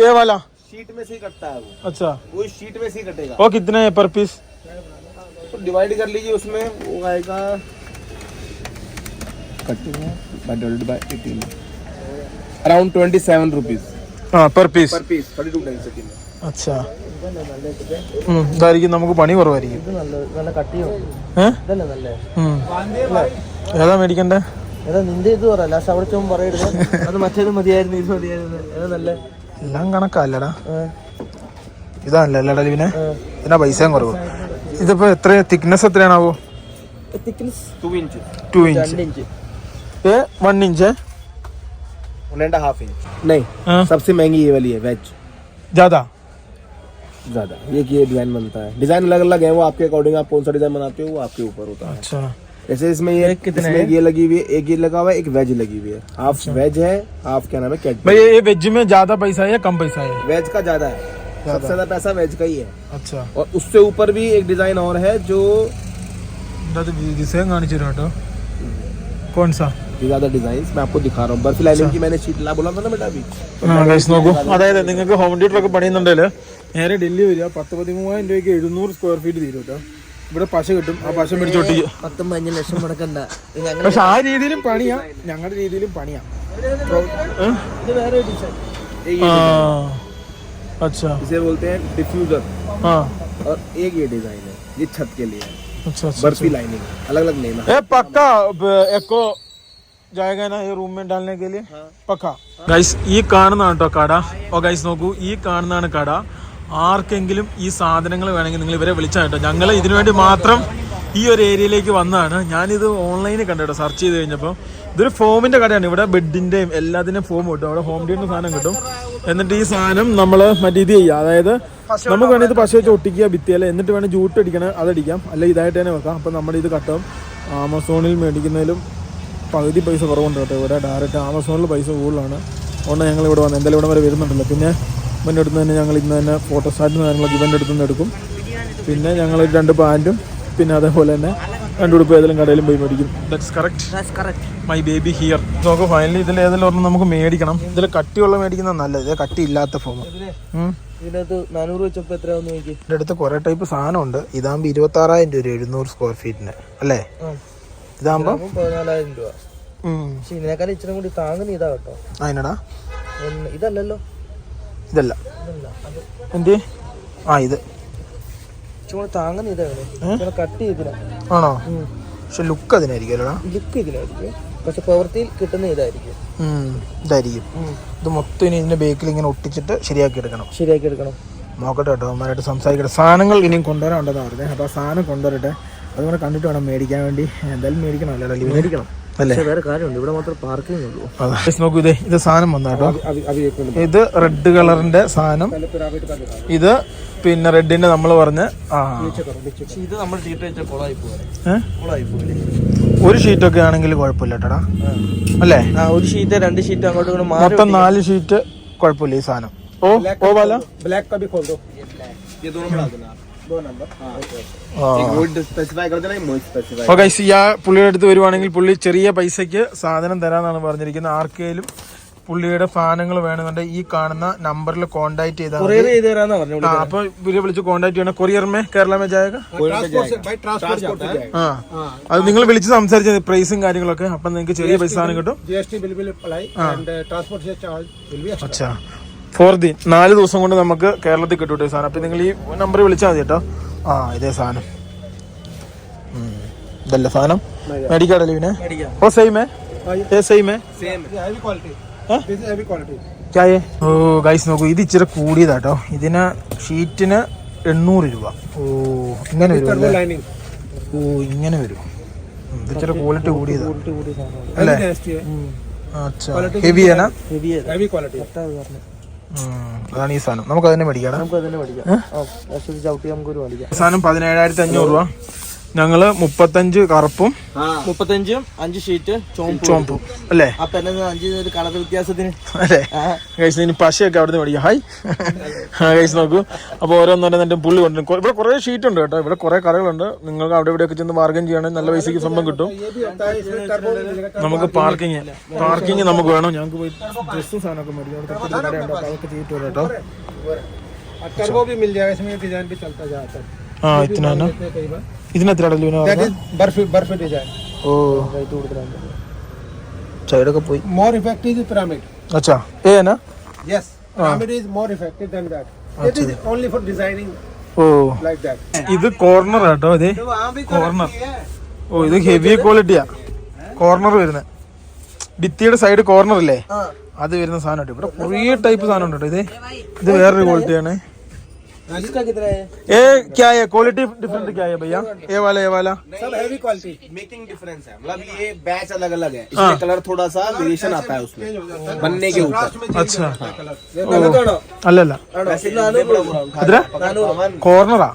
ये वाला शीट में से ही कटता है वो. अच्छा, वो शीट में से ही कटेगा. वो कितने है पर पीस? तो डिवाइड कर लीजिए, उसमें वो आएगा अराउंड 27 रुपीज. हाँ पर पीस. 32 डेंसिटी में. अच्छा, ഇതായിരിക്കും നമുക്ക് പണി കുറവായിരിക്കും. നല്ല കട്ടിയോ ഏതാ മേടിക്കണ്ടേ? നിന്റെ ഇത് പറ. ലാസ്റ്റ് അവിടെ ചോദിച്ചു പറയരുത് അത് മറ്റേത് മതിയായിരുന്നു, ഇത് മതിയായിരുന്നു. ഏതാ നല്ല? എല്ലാം കണക്കല്ലടാ. ഇതാണല്ലേ ലിവിനെ? ഇതിനാ പൈസയും കുറവ്. ഇതിപ്പോ എത്ര തിക്നെസ് എത്രയാണാവോ? 2 इंच. 2 इंच. 1 इंच है? 1.5 इंच. नहीं, सबसे महंगी ये वाली है वेज. ज्यादा ये डिजाइन बनता है. डिजाइन अलग अलग है, वो आपके अकॉर्डिंग आप कौन सा डिजाइन बनाते हो वो आपके ऊपर होता है. अच्छा, जैसे इसमें ये लगी हुई है, एक ये लगा हुआ है, एक वेज लगी हुई है। हाफ वेज है, हाफ क्या नाम है कैट। भाई ये वेज में ज्यादा पैसा है या कम पैसा है? वेज का ज्यादा है, सबसे ज्यादा पैसा वेज का ही है। अच्छा और उससे ऊपर भी एक डिजाइन और है जो काണിച്ചു കേട്ടോ कौन सा ज्यादा डिजाइन मैं आपको दिखा रहा हूँ। बर्फी लाइनिंग की मैंने शीट ला बोला था ना बेटा अभी। നോക്കൂ, അതായത് നിങ്ങൾക്ക് ഹോം തിയേറ്റർ ഒക്കെ പണിയുന്നുണ്ടെങ്കിൽ നേരെ ഡൽഹി വരിക. 10-13,000 രൂപയ്ക്ക് 700 സ്ക്വയർ ഫീറ്റ് തീരും കേട്ടോ. ഇവിടെ പശ കിട്ടും, ആ പശ മേടിച്ചോട്ടിക്ക്. 10-15 ലക്ഷം മുടക്കണ്ട. പക്ഷെ ആ രീതിയിലും പണിയാം, ഞങ്ങളുടെ രീതിയിലും പണിയാം. ഇത് വേറെ ഡിസൈൻ. अच्छा इसे बोलते हैं डिफ्यूजर। हाँ और एक ये डिजाइन है, ये छत के लिए है। अच्छा अच्छा बर्फी लाइनिंग अलग अलग नेम है। ए पक्का एको जाएगा ना ये रूम में डालने के लिए? पक्का ഗൈസ് ഈ കാണുന്നതാണ് കേട്ടോ കട. ഓ ഗൈസ് നോക്കൂ, ഈ കാണുന്നതാണ് കട. ആർക്കെങ്കിലും ഈ സാധനങ്ങൾ വേണമെങ്കിൽ നിങ്ങൾ ഇവരെ വിളിച്ചാൽ കേട്ടോ. ഞങ്ങൾ ഇതിനു വേണ്ടി മാത്രം ഈ ഒരു ഏരിയയിലേക്ക് വന്നതാണ്. ഞാനിത് ഓൺലൈനിൽ കണ്ടു കേട്ടോ, സെർച്ച് ചെയ്ത് കഴിഞ്ഞപ്പോൾ. ഇതൊരു ഫോമിന്റെ കടയാണ്. ഇവിടെ ബെഡിന്റെയും എല്ലാത്തിന്റെയും ഫോം കിട്ടും. അവിടെ ഹോം തിയേറ്ററിന്റെ സാധനം കിട്ടും. എന്നിട്ട് ഈ സാധനം നമ്മൾ മറ്റേ ഇത് ചെയ്യുക, അതായത് നമുക്ക് വേണമെങ്കിൽ ഇത് പശ വെച്ച് ഒട്ടിക്കുക ഭിത്തിയല്ല, എന്നിട്ട് വേണം ജൂട്ട് അടിക്കണം, അതടിക്കാം, അല്ല ഇതായിട്ട് തന്നെ വെക്കാം. അപ്പം നമ്മുടെ ഇത് കട്ടും. ആമസോണിൽ മേടിക്കുന്നതിലും പകുതി പൈസ കുറവുണ്ട് കേട്ടോ. ഇവിടെ ഡയറക്റ്റ് ആമസോണിൽ പൈസ കൂടുതലാണ്. അതുകൊണ്ട് ഞങ്ങൾ ഇവിടെ വന്നത്. എന്തായാലും ഇവിടെ വരെ വരുന്നുണ്ടല്ലോ. പിന്നെ ഇവൻ്റെ അടുത്ത് തന്നെ ഞങ്ങൾ ഇന്ന് തന്നെ ഫോട്ടോസ്റ്റാറ്റും കാര്യങ്ങളൊക്കെ ഇവൻ്റെ അടുത്ത് നിന്ന് എടുക്കും. പിന്നെ ഞങ്ങൾ 2 പാൻറ്റും പിന്നെ അതേപോലെ തന്നെ 2 ഉടുപ്പ് ഏതെങ്കിലും കടയിലും പോയി മേടിക്കും. That's correct. My baby here. നോക്ക് ഫൈനലി ഇതിൽ ഏതെങ്കിലും ഒരെണ്ണം നമുക്ക് മേടിക്കണം. ഇതിൽ കട്ടിയുള്ള മേടിക്കുന്നത് നല്ലത്, ഇത് കട്ടി ഇല്ലാത്ത ഫോം. ഇതിനകത്ത് 400 വെച്ചപ്പോൾ എത്രയാന്ന് നോക്കി. എൻ്റെ അടുത്ത് കുറേ ടൈപ്പ് സാധനമുണ്ട്. ഇതാകുമ്പോൾ 26,000 രൂപ 700 സ്ക്വയർ ഫീറ്റിന് അല്ലേ? ഇതാകുമ്പോൾ 14,000 രൂപ. പക്ഷെ ഇതിനേക്കാളും ഇച്ചിരി കൂടി താങ്ങുന്ന ഇതാ കേട്ടോ. അതിനടാ ഇതല്ലല്ലോ, ഇതല്ല എന്ത് ഇത് താങ്ങുന്ന ഇതാണ്, കട്ട് ചെയ്തില്ല ആണോ? പക്ഷെ ലുക്ക് അതിനായിരിക്കും അല്ലടാ. ലുക്ക് ഇതിനായിരിക്കും, പക്ഷെ പ്രവൃത്തിയിൽ കിട്ടുന്ന ഇതായിരിക്കും. ഇത് മൊത്തം ഇനി ഇതിന്റെ ബേക്കിൽ ഇങ്ങനെ ഒട്ടിച്ചിട്ട് ശരിയാക്കി എടുക്കണം. നോക്കട്ടെ കേട്ടോ, അവന്മാരായിട്ട് സംസാരിക്കട്ടെ. സാധനങ്ങൾ ഇനിയും കൊണ്ടുവരാനുണ്ടെന്ന് പറഞ്ഞത്. അപ്പോൾ ആ സാധനം കൊണ്ടുവരട്ടെ, അതുകൊണ്ട് കണ്ടിട്ട് വേണം മേടിക്കാൻ വേണ്ടി. എന്തായാലും മേടിക്കണം അല്ലേ? മേടിക്കണം അല്ലേ? വേറെ കാര്യമുണ്ട്, ഇവിടെ മാത്രം പാർക്കിംഗ് ഉള്ളൂ. നോക്കൂ, ഇത് സാധനം വന്നാട്ടോ. ഇത് റെഡ് കളറിന്റെ സാധനം, ഇത് പിന്നെ റെഡിന്റെ നമ്മൾ പറഞ്ഞ ഇത് നമ്മൾ ഒരു ഷീറ്റൊക്കെ ആണെങ്കിൽ കുഴപ്പമില്ല കേട്ടടാ അല്ലേ? ഒരു ഷീറ്റ് 2 ഷീറ്റ് അങ്ങോട്ട് മൊത്തം 4 ഷീറ്റ് കുഴപ്പമില്ല ഈ സാധനം. ഓ വാല ब्लैक का भी खोल दो, ये दोनों बढ़ा देना, 2 नंबर। ഓ ഗൈസ്, ഈ പുള്ളിയുടെ അടുത്ത് വരുവാണെങ്കിൽ പുള്ളി ചെറിയ പൈസക്ക് സാധനം തരാന്നാണ് പറഞ്ഞിരിക്കുന്നത്. ആർക്കെങ്കിലും പുള്ളിയുടെ സാധനങ്ങൾ വേണമെന്നുണ്ടെങ്കിൽ ഈ കാണുന്ന നമ്പറിൽ കോൺടാക്ട് ചെയ്താൽ അപ്പൊ പുള്ളിയെ വിളിച്ച് കോൺടാക്ട് ചെയ്യണം. Courier may Kerala may ജായേഗ. അത് നിങ്ങൾ വിളിച്ച് സംസാരിച്ച പ്രൈസും കാര്യങ്ങളൊക്കെ. അപ്പൊ നിങ്ങൾക്ക് ചെറിയ പൈസ സാധനം കിട്ടും. അച്ഛാ 4 ദിവസം കൊണ്ട് നമുക്ക് കേരളത്തിൽ കിട്ടും സാധനം. അപ്പൊ നിങ്ങൾ ഈ നമ്പറിൽ വിളിച്ചാൽ മതി കേട്ടോ. ഇതേ സാധനം, ഇതല്ല സാധനം മേടിക്കാടല്ലേ പിന്നെ? ഓ സെയിം ഹേ, സെയിം ഹേ. ഓ ഗൈസ് നോക്കൂ, ഇത് ഇച്ചിരി കൂടിയതാട്ടോ. ഇതിന് ഷീറ്റിന് 800 രൂപ. ഓ ഇങ്ങനെ വരും. ഓ ഇങ്ങനെ വരും. ഇത് ഇച്ചിരി ക്വാളിറ്റി കൂടിയതാ അല്ലേ? ഹെവി ആണ്. അതാണ് ഈ സാധനം. നമുക്ക് അതിനെ മേടിക്കാം. സാധനം 17,500 രൂപ. ഞങ്ങള് 35 കറുപ്പും 35 ഷീറ്റ് ചോമ്പും അല്ലേ? അപ്പൊ 5 കളർ വ്യത്യാസത്തിന് അല്ലേ? ഗൈസ് ഇനി പശയൊക്കെ അവിടെ നിന്ന് മേടിക്കാം. ഹായ് ഗൈസ് നോക്കൂ. അപ്പൊ ഓരോന്നോരെ പുള്ളി കൊണ്ടുവരും. ഇവിടെ കുറെ ഷീറ്റ് ഉണ്ട് കേട്ടോ. ഇവിടെ കുറെ കടകളുണ്ട്. നിങ്ങൾക്ക് അവിടെ ഇവിടെയൊക്കെ ചെന്ന് ബാർഗൻ ചെയ്യണമെങ്കിൽ നല്ല പൈസക്ക് സംഭവം കിട്ടും. നമുക്ക് പാർക്കിംഗ് നമുക്ക് വേണം. ഞങ്ങൾക്ക് പോയി ഡ്രസ്സും സാധനമൊക്കെ മേടിക്കാം. അതൊക്കെ ചെയ്തിട്ട് വരാം കേട്ടോ. ഇതിനെത്ര बर्फी डिजाइन। ഓ സൈഡൊക്കെ പോയി. More effective is pyramid. अच्छा ये है ना? Yes, pyramid is more effective than that. It is only for designing oh like that. ഇത് കോർണർ കേട്ടോ. ഇത് കോർണർ. ഓ ഇത് ഹെവി ക്വാളിറ്റിയാ. കോർണർ വരുന്നത് ഭിത്തിയുടെ സൈഡ് കോർണർ ഇല്ലേ, അത് വരുന്ന സാധനം കേട്ടോ. ഇവിടെ കുറേ ടൈപ്പ് സാധനം ഉണ്ട് കേട്ടോ. ഇത് വേറൊരു ക്വാളിറ്റിയാണ്. इसका कितना है? ये क्या है क्वालिटी डिफरेंट क्या है भैया? ये वाला सब हेवी क्वालिटी, मेकिंग डिफरेंस है। मतलब ये बैच अलग अलग है, इसमें कलर थोड़ा सा वेरिएशन आता है उसमें बनने के ऊपर। अच्छा അല്ലല്ല കോർണറാ.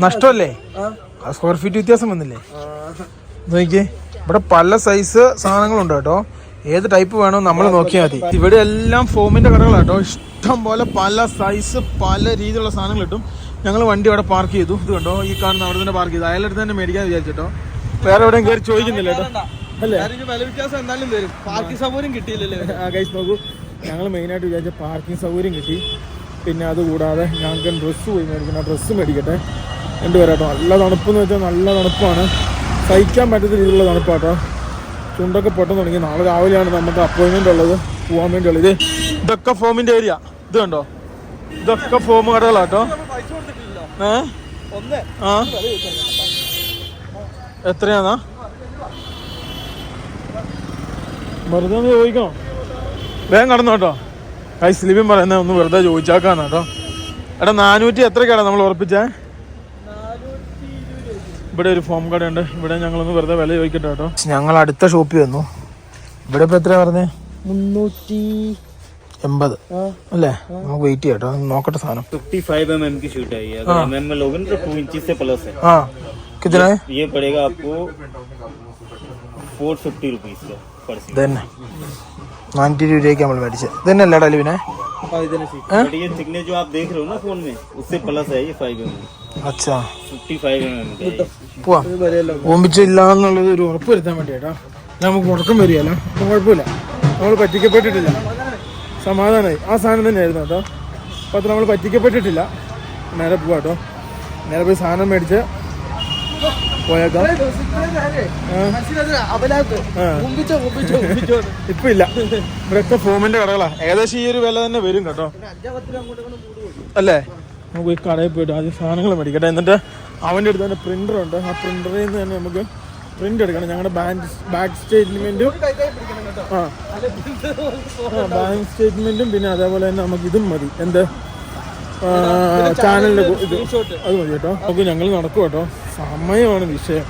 നഷ്ടമല്ലേ? സ്ക്വയർ ഫീറ്റ് വ്യത്യാസം വന്നില്ലേ? നോക്കിയേ, ഇവിടെ പല സൈസ് സാധനങ്ങളുണ്ട് കേട്ടോ. ഏത് ടൈപ്പ് വേണോ നമ്മൾ നോക്കിയാൽ മതി. ഇവിടെ എല്ലാം ഫോമിന്റെ കടകളാട്ടോ. ഇഷ്ടം പോലെ പല സൈസ് പല രീതിയിലുള്ള സാധനങ്ങൾ കിട്ടും. ഞങ്ങൾ വണ്ടി അവിടെ പാർക്ക് ചെയ്തു. ഇത് കണ്ടോ, ഈ കാണുന്ന അവിടെ തന്നെ പാർക്ക് ചെയ്തു. അയാളടുത്ത് തന്നെ മേടിക്കാൻ വിചാരിച്ചിട്ടോ. വേറെ എവിടെയും കയറി ചോദിക്കുന്നില്ല കേട്ടോ. അല്ലേ, വില വ്യത്യാസം എന്തായാലും വരും. പാർക്കിംഗ് സൗകര്യം കിട്ടിയില്ലല്ലേ. ഗൈസ് നോക്കൂ, ഞങ്ങൾ മെയിനായിട്ട് വിചാരിച്ച പാർക്കിംഗ് സൗകര്യം കിട്ടി. പിന്നെ അതുകൂടാതെ ഞങ്ങൾക്ക് ഡ്രസ്സ് പോയി മേടിക്കണം. ഡ്രസ്സ് മേടിക്കട്ടെ രണ്ടുപേരാട്ടോ. നല്ല തണുപ്പെന്ന് വെച്ചാൽ നല്ല തണുപ്പാണ്, സഹിക്കാൻ പറ്റുന്ന രീതിയിലുള്ള തണുപ്പാട്ടോ. ചുണ്ടൊക്കെ പൊട്ടം തുടങ്ങി. നാളെ രാവിലെയാണ് നമുക്ക് അപ്പോയിൻമെൻ്റ് ഉള്ളത്, പോകാൻ വേണ്ടിയുള്ളത്. ഇതൊക്കെ ഫോമിൻ്റെ ഏരിയ. ഇത് കണ്ടോ, ഇതൊക്കെ ഫോം കടകളാട്ടോ. ആ എത്രയാന്നാ വെറുതെ ഒന്ന് ചോദിക്കണോ? വേഗം കടന്നോട്ടോ. കൈ സ്ലിബിൻ പറയുന്നത് ഒന്ന് വെറുതെ ചോദിച്ചാക്കാന്നാട്ടോ. എടാ 400 എത്രക്കാടാ നമ്മൾ ഉറപ്പിച്ചേ? ഇവിടെ ഒരു ഫോം കടയുണ്ട്. ഇവിടെ ഞങ്ങളൊന്ന് വെറുതെ വില ചോദിക്കട്ടെ കേട്ടോ. ഞങ്ങൾ അടുത്ത ഷോപ്പിൽ വന്നു. ഇവിടെ ഇപ്പൊ എത്രയാ പറഞ്ഞേ? 380 അല്ലേ? നമുക്ക് വെയിറ്റ് ചെയ്യാം കേട്ടോ, നോക്കട്ടെ സാധനം. 55 mm की शूट है ये. अगर mm में लोगे ना तो 2 इंच से प्लस है. हाँ, कितना है ये पड़ेगा आपको 450 रुपीज का पर सीट. തന്നെ 90 രൂപയ്ക്ക് നമ്മൾ മേടിച്ചത്. ഇതന്നെ അല്ലേടാ ലിവിനെ? बट ये थिकनेस जो आप देख रहे हो ना फोन में, उससे प्लस है ये 5 mm. അച്ഛാ 55 mm का है. പോവാം. ഓമ്പിച്ചില്ല എന്നുള്ളത് ഒരു ഉറപ്പ് വരുത്താൻ വേണ്ടി കേട്ടോ. നമുക്ക് മുടക്കം വരികയല്ല, അപ്പം കുഴപ്പമില്ല. നമ്മൾ പറ്റിക്കപ്പെട്ടിട്ടില്ല, സമാധാനമായി. ആ സാധനം തന്നെയായിരുന്നു കേട്ടോ. അപ്പോൾ അത് നമ്മൾ പറ്റിക്കപ്പെട്ടിട്ടില്ല. നേരെ പോവാം കേട്ടോ. നേരെ പോയി സാധനം മേടിച്ച് പോയേക്കാം. ഇപ്പം ഇല്ല, ഇവിടെയൊക്കെ ഫോമിന്റെ കടകളാ. ഏകദേശം ഈ ഒരു വില തന്നെ വരും കേട്ടോ. അല്ലേ, നമുക്ക് ഈ കടയിൽ പോയിട്ട് ആദ്യം സാധനങ്ങൾ മേടിക്കട്ടെ. എന്നിട്ട് അവൻ്റെ അടുത്ത് തന്നെ പ്രിൻ്റർ ഉണ്ട്. ആ പ്രിൻ്ററിൽ നിന്ന് തന്നെ നമുക്ക് പ്രിൻ്റ് എടുക്കണം. ഞങ്ങളുടെ ബാങ്ക് സ്റ്റേറ്റ്മെൻറ്റും ബാങ്ക് സ്റ്റേറ്റ്മെൻറ്റും പിന്നെ അതേപോലെ തന്നെ നമുക്ക് ഇതും മതി. എന്ത് ചാനലിൻ്റെ ഇത് അത് മതി കേട്ടോ. നമുക്ക് ഞങ്ങൾ നടക്കും കേട്ടോ. സമയമാണ് വിഷയം.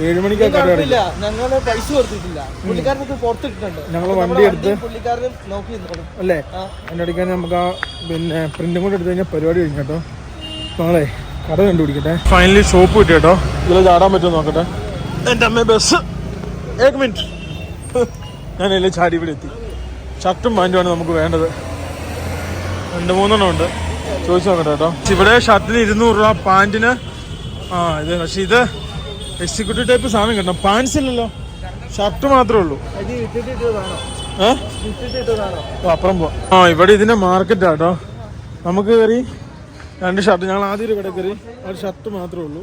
7 മണിക്കാ കട അടയ്ക്കും. ഞങ്ങള് പൈസ കൊടുത്തിട്ടില്ല, പുള്ളിക്കാരനൊക്കെ പുറത്തിട്ടുണ്ട്. ഞങ്ങൾ വണ്ടി എടുത്ത് പുള്ളിക്കാരൻ നോക്കി അല്ലേ അതിൻ്റെ അടിക്കാൻ നമുക്ക് ആ പിന്നെ പ്രിന്റും കൂടെ എടുത്തു കഴിഞ്ഞാൽ പരിപാടി കഴിഞ്ഞു കേട്ടോ. നാളെ കട കണ്ടുപിടിക്കട്ടെ. ഫൈനലി ഷോപ്പ് കിട്ടി കേട്ടോ. ഇതിൽ ചാടാൻ പറ്റുമോ നോക്കട്ടെ. എൻ്റെ അമ്മ ബസ് 1 മിനിറ്റ്. ഞാനെല്ലാം ചാടി ഇവിടെ എത്തി. ഷർട്ടും പാൻറ്റുമാണ് നമുക്ക് വേണ്ടത്. 2-3 ഉണ്ട്. ചോദിച്ചു നോക്കട്ടെ കേട്ടോ. ഇവിടെ ഷർട്ടിന് 200 രൂപ, പാൻറ്റിന് ഇത്. പക്ഷേ ഇത് എക്സിക്യൂട്ടീവ് ടൈപ്പ് സാധനം കിട്ടണം. പാൻസ് ഇല്ലല്ലോ, ഷർട്ട് മാത്രമേ ഉള്ളൂ. അപ്പുറം പോവാം. ഇവിടെ ഇതിന്റെ മാർക്കറ്റാ കേട്ടോ. നമുക്ക് കയറി 2 ഷർട്ട്. ഞങ്ങൾ ആദ്യം ഒരു കടയിൽ കയറി, അവിടെ ഷർട്ട് മാത്രമേ ഉള്ളൂ.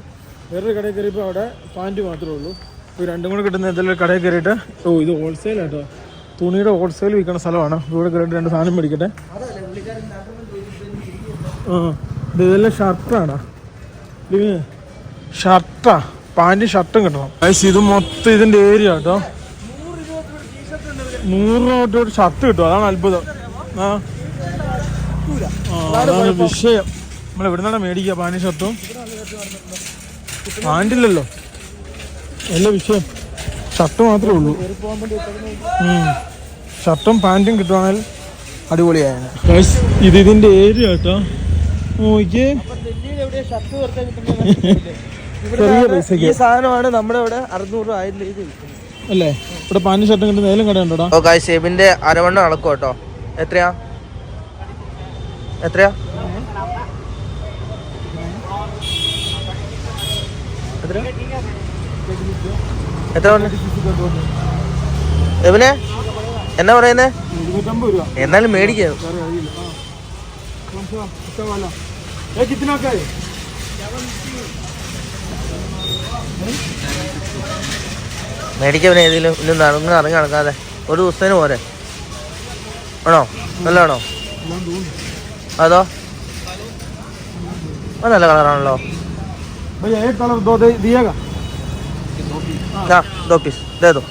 വേറൊരു കടയിൽ കയറിയപ്പോൾ അവിടെ പാൻറ്റ് മാത്രമേ ഉള്ളൂ. ഇപ്പോൾ രണ്ടും കൂടെ കിട്ടുന്ന എന്തെങ്കിലും ഒരു കടയിൽ കയറിയിട്ട് ഇത് ഹോൾസെയിൽ ആട്ടോ. തുണിയുടെ ഹോൾസെയിൽ വിൽക്കുന്ന സ്ഥലമാണ്. ഇവിടെ കയറിയിട്ട് 2 സാധനം മേടിക്കട്ടെ. ഇതെല്ലാം ഷർട്ടാണ്. ഷർട്ടാ, പാൻറ്റും ഷർട്ടും കിട്ടണം. ഇത് മൊത്തം ഇതിന്റെ ഏരിയ കേട്ടോ. 100 രൂപ ഷർട്ട് കിട്ടും. അതാണ് അത്ഭുതം. അതാണ് വിഷയം. നമ്മൾ എവിടെ നിന്നാണ് മേടിക്കുക പാൻറ്റും ഷർട്ടും? പാൻറ്റില്ലല്ലോ, എല്ലാ വിഷയം. ഷർട്ട് മാത്രമേ ഉള്ളൂ. ഷർട്ടും പാൻറ്റും കിട്ടുവാണെങ്കിൽ അടിപൊളിയാണ്. ഇതിന്റെ ഏരിയ കേട്ടോ. നോക്കിയേ, ചെറിയ പൈസക്ക് ഈ സാധനമാണ് നമ്മുടെ ഇവിടെ 600 1000 അല്ലേ. ഇവിടെ പാൻറ്റും ഷർട്ടും കിട്ടുന്ന ഏലും കട ഉണ്ടോടാ. ഷേബിന്റെ അരവണ്ണം അളക്കും കേട്ടോ. എത്രയാ എത്ര എവനെ എന്നാ പറയുന്നേ? എന്നാലും മേടിക്കാം. മേടിക്കവനെ ഏതെങ്കിലും ഇന്ന് നടന്ന് ഇറങ്ങി നടക്കാതെ ഒരു ദിവസത്തിന് പോരെ ആണോ? നല്ലതാണോ അതോ? അത് നല്ല കളറാണല്ലോ. दो पीस दे दो.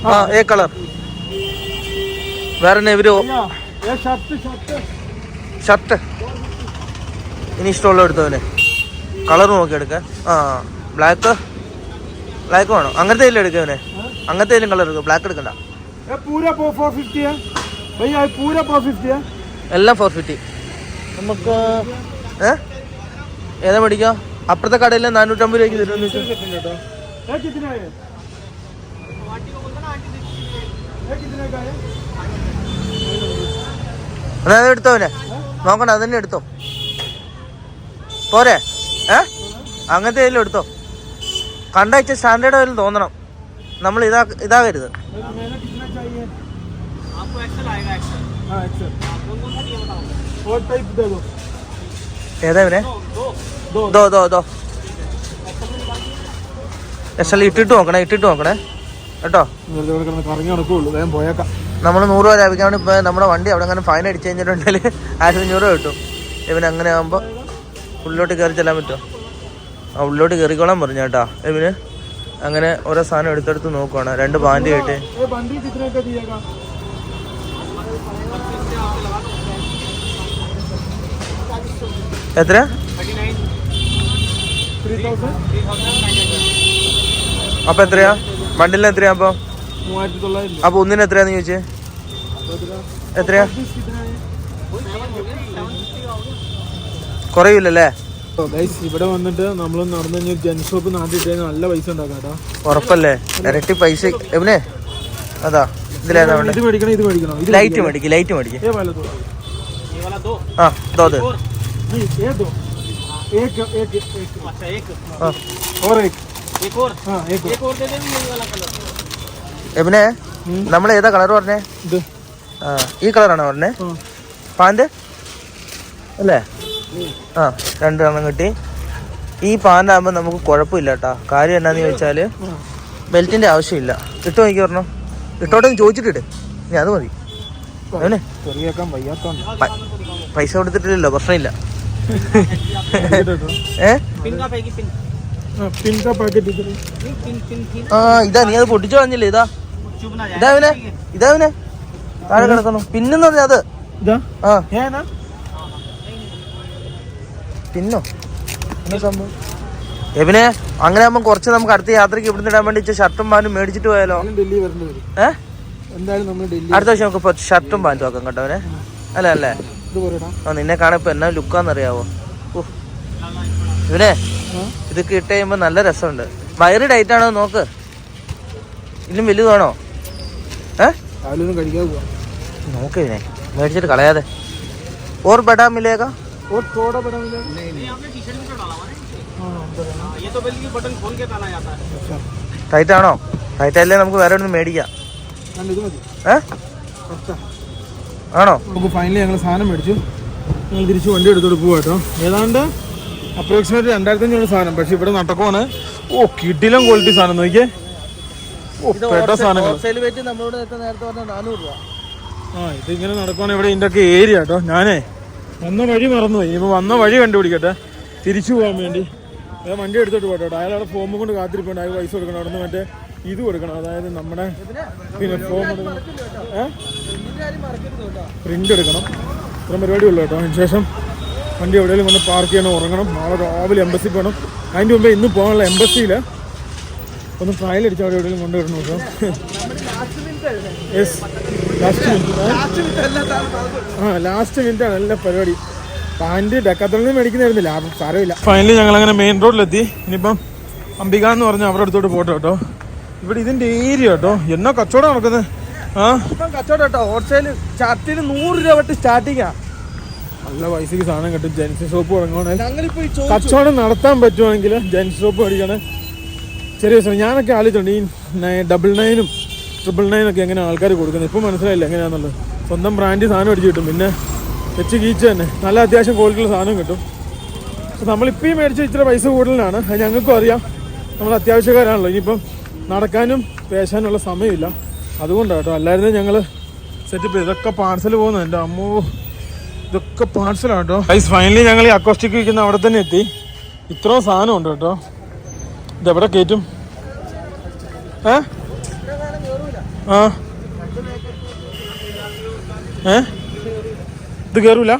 हाँ एक कलर. വേറെ ഇവര് ഷർട്ട് ഇനി ഇഷ്ടമുള്ള എടുത്തവനെ കളർ നോക്കി എടുക്ക. ആ ബ്ലാക്ക് വേണോ? അങ്ങനത്തെ ഇല്ല എടുക്കവനെ. അങ്ങനത്തെ കളർ എടുക്കുക, ബ്ലാക്ക് എടുക്കണ്ട. എല്ലാം 450. നമുക്ക് ഏതാ മേടിക്കാം? അപ്പുറത്തെ കടയിൽ 450 രൂപയ്ക്ക് തരുമെന്ന് വെച്ചാൽ അതായത് എടുത്തോനെ നോക്കണ്ട, അതന്നെ എടുത്തോ പോരെ. അങ്ങനത്തെ ഏതെങ്കിലും എടുത്തോ. കണ്ടയച്ച സ്റ്റാൻഡേർഡ് വല്ലതും തോന്നണം. നമ്മൾ ഇതാകരുത്. ഏതാ ഇവനെ? ദോ എക്സൽ ഇട്ടിട്ട് നോക്കണേ കേട്ടോ. നമ്മൾ 100 രൂപ ലാഭിക്കാൻ ഇപ്പൊ നമ്മുടെ വണ്ടി അവിടെ അങ്ങനെ ഫൈൻ അടിച്ചു കഴിഞ്ഞിട്ടുണ്ടെങ്കിൽ 1500 രൂപ കിട്ടും. ഇവന് അങ്ങനെ ആകുമ്പോ ഉള്ളിലോട്ട് കയറി ചെല്ലാൻ പറ്റുമോ? ഉള്ളിലോട്ട് കയറിക്കോളാൻ പറഞ്ഞു കേട്ടാ. ഇവന് അങ്ങനെ ഓരോ സാധനം എടുത്തെടുത്ത് നോക്കുവാണ്. 2 പാൻറ് ആയിട്ട് എത്ര? അപ്പൊ എത്രയാ ബണ്ടിലിന്? എത്രയാ അപ്പൊ? 3900. അപ്പൊ ഒന്നിന് എത്രയാന്ന് ചോദിച്ചേ? എത്രയാ? കുറയില്ലല്ലേ? ഇവിടെ വന്നിട്ട് നമ്മൾ നടന്നു കഴിഞ്ഞാൽ ജെൻ ഷോപ്പ് നാട്ടിട്ട് നല്ല പൈസ ഉണ്ടാക്കാം. ഉറപ്പല്ലേ? ഇരട്ടി പൈസ. എവനെ അതാ ഇതിലേതാ? ഇത് മേടിക്കണം, ഇത് മേടിക്കണം. ലൈറ്റ് മേടിക്കും. ആ ദോ എബിനെ നമ്മൾ ഏതാ കളർ പറഞ്ഞേ? ഈ കളറാണോ പറഞ്ഞേ? പാന്റ് അല്ലേ? 2 എണ്ണം കിട്ടി. ഈ പാന്റ് ആകുമ്പോ നമുക്ക് കുഴപ്പമില്ല കേട്ടാ. കാര്യം എന്നാന്ന് ചോദിച്ചാല് ബെൽറ്റിന്റെ ആവശ്യമില്ല. ഇട്ടോ എനിക്ക് പറഞ്ഞോ, ഇട്ടോട്ടെ ചോദിച്ചിട്ടിട്ട് ഇനി അത് മതി. അവനെ പൈസ കൊടുത്തിട്ടില്ലല്ലോ, പ്രശ്നമില്ല. ഇതാ നീ അത് പൊട്ടിച്ചു കളഞ്ഞില്ലേ? ഇതാവിനെ താഴെ കിടക്കണം. പിന്നെന്ന് പറഞ്ഞ അത് പിന്നോ സംഭവം. എബിനെ അങ്ങനെ ആകുമ്പോ കുറച്ച് നമുക്ക് അടുത്ത യാത്രക്ക് ഇവിടുന്ന് ഇടാൻ വേണ്ടി ഷർട്ടും പാൻറ്റും മേടിച്ചിട്ട് പോയാലോ? അടുത്ത വർഷം നമുക്ക് ഷർട്ടും പാൻറ്റും ആക്കാം കേട്ടോ അവനെ. അല്ലേ? നിന്നെ കാണാൻ എന്നാ ലുക്കാന്നറിയാവോ? ഇവനെ ഇതൊക്കെ ഇട്ട് കഴിയുമ്പോ നല്ല രസമുണ്ട്. വയറ് ടൈറ്റ് ആണോ നോക്ക്. ഇതിലും വലുതാണോ? നോക്ക് ഇതിനെ മേടിച്ചിട്ട് കളയാതെ. ഓർ ബഡാ മിലേഗാ? ടൈറ്റ് ആണോ? ടൈറ്റ് അല്ലേ നമുക്ക് വേറെ ഒന്നും മേടിക്കാം. ആണോ? നമുക്ക് ഫൈനലി ഞങ്ങൾ സാധനം മേടിച്ചു. ഞങ്ങൾ തിരിച്ച് വണ്ടി എടുത്തോട്ട് പോവാ കേട്ടോ. ഏതാണ്ട് അപ്രോക്സിമേറ്റ് 2500 സാധനം. പക്ഷെ ഇവിടെ നടക്കുവാണ്. കിടിലം ക്വാളിറ്റി സാധനം നോക്കിയേ. പെട്ട സാധനങ്ങൾ. ഇതിങ്ങനെ നടക്കുവാണ് ഇവിടെ. ഇതിന്റെ ഒക്കെ ഏരിയ കേട്ടോ. ഞാനേ വന്ന വഴി മറന്നുപോയി. ഇനിയിപ്പോൾ വന്ന വഴി കണ്ടുപിടിക്കട്ടെ തിരിച്ചു പോകാൻ വേണ്ടി. വണ്ടി എടുത്തോട്ട് പോട്ടോ. അയാൾ അവിടെ ഫോം കൊണ്ട് കാത്തിരിപ്പുണ്ട്. അയാൾ പൈസ കൊടുക്കണം. അവിടെ നിന്ന് മറ്റേ ഇത് കൊടുക്കണം. അതായത് നമ്മുടെ പിന്നെ ഫോം എടുക്കണം, പ്രിന്റ് എടുക്കണം. ഇത്രയും പരിപാടി ഉള്ളു കേട്ടോ. അതിനുശേഷം വണ്ടി എവിടെയെങ്കിലും കൊണ്ട് പാർക്ക് ചെയ്യണം, ഉറങ്ങണം. നാളെ രാവിലെ എംബസി പോകണം. അതിൻ്റെ മുമ്പേ ഇന്ന് പോകാനുള്ള എംബസിയിൽ ഒന്ന് ട്രയൽ അടിച്ച് അവിടെ എവിടെയെങ്കിലും കൊണ്ടുവരണം കേട്ടോ. യെസ്, ലാസ്റ്റ് മിനിറ്റ് ആണ് എല്ലാ പരിപാടി. പാൻറ് ഡെക്കാത്തലിൽ നിന്ന് മേടിക്കുന്നതായിരുന്നു ലാഭം. സാരമില്ല. ഫൈനലി ഞങ്ങൾ അങ്ങനെ മെയിൻ റോഡിലെത്തി. ഇനിയിപ്പം അംബിക എന്ന് പറഞ്ഞാൽ അവരുടെ അടുത്തോട്ട് പോട്ടോ കേട്ടോ. ഇവിടെ ഇതിന്റെ ഏരിയ കേട്ടോ. എന്നാ കച്ചവടം നടക്കുന്നത്. കച്ചവടം കേട്ടോ. ഹോൾസെയിൽ ഷർട്ടിന് 100 രൂപ തൊട്ട് സ്റ്റാർട്ടിങ്ങാ. നല്ല പൈസക്ക് സാധനം കിട്ടും. ജെൻസ് ഷോപ്പ് തുടങ്ങുവാണെങ്കിൽ കച്ചവടം നടത്താൻ പറ്റുവാണെങ്കിൽ ജെൻസ് ഷോപ്പ് മേടിക്കാണ് ചെറിയ ദിവസം. ഞാനൊക്കെ ആലോചിച്ചിട്ടുണ്ട് ഈ 99 999 ഒക്കെ എങ്ങനെ ആൾക്കാർ കൊടുക്കുന്നത്. ഇപ്പം മനസ്സിലായില്ല എങ്ങനെയാണെന്നുള്ളത്. സ്വന്തം ബ്രാൻഡ് സാധനം അടിച്ച് കിട്ടും. പിന്നെ വെച്ച് കീച്ച് തന്നെ നല്ല അത്യാവശ്യം ക്വാളിറ്റിയുള്ള സാധനം കിട്ടും. പക്ഷെ നമ്മളിപ്പോൾ ഈ മേടിച്ച ഇച്ചിരി പൈസ കൂടുതലാണ്. അത് ഞങ്ങൾക്കും അറിയാം. നമ്മൾ അത്യാവശ്യക്കാരാണല്ലോ. ഇനിയിപ്പം നടക്കാനും പേശാനുള്ള സമയമില്ല. അതുകൊണ്ടാണ് കേട്ടോ. അല്ലായിരുന്നു ഞങ്ങൾ സെറ്റപ്പ്. ഇതൊക്കെ പാഴ്സൽ പോകുന്നത്. എൻ്റെ അമ്മോ, ഇതൊക്കെ പാഴ്സലാണ് കേട്ടോ. ഫൈനലി ഞങ്ങൾ ഈ അക്കോസ്റ്റിക് വിൽക്കുന്ന അവിടെ തന്നെ എത്തി. ഇത്രയും സാധനം ഉണ്ട് കേട്ടോ. ഇതെവിടെ കയറ്റും? ഇത് കയറൂല?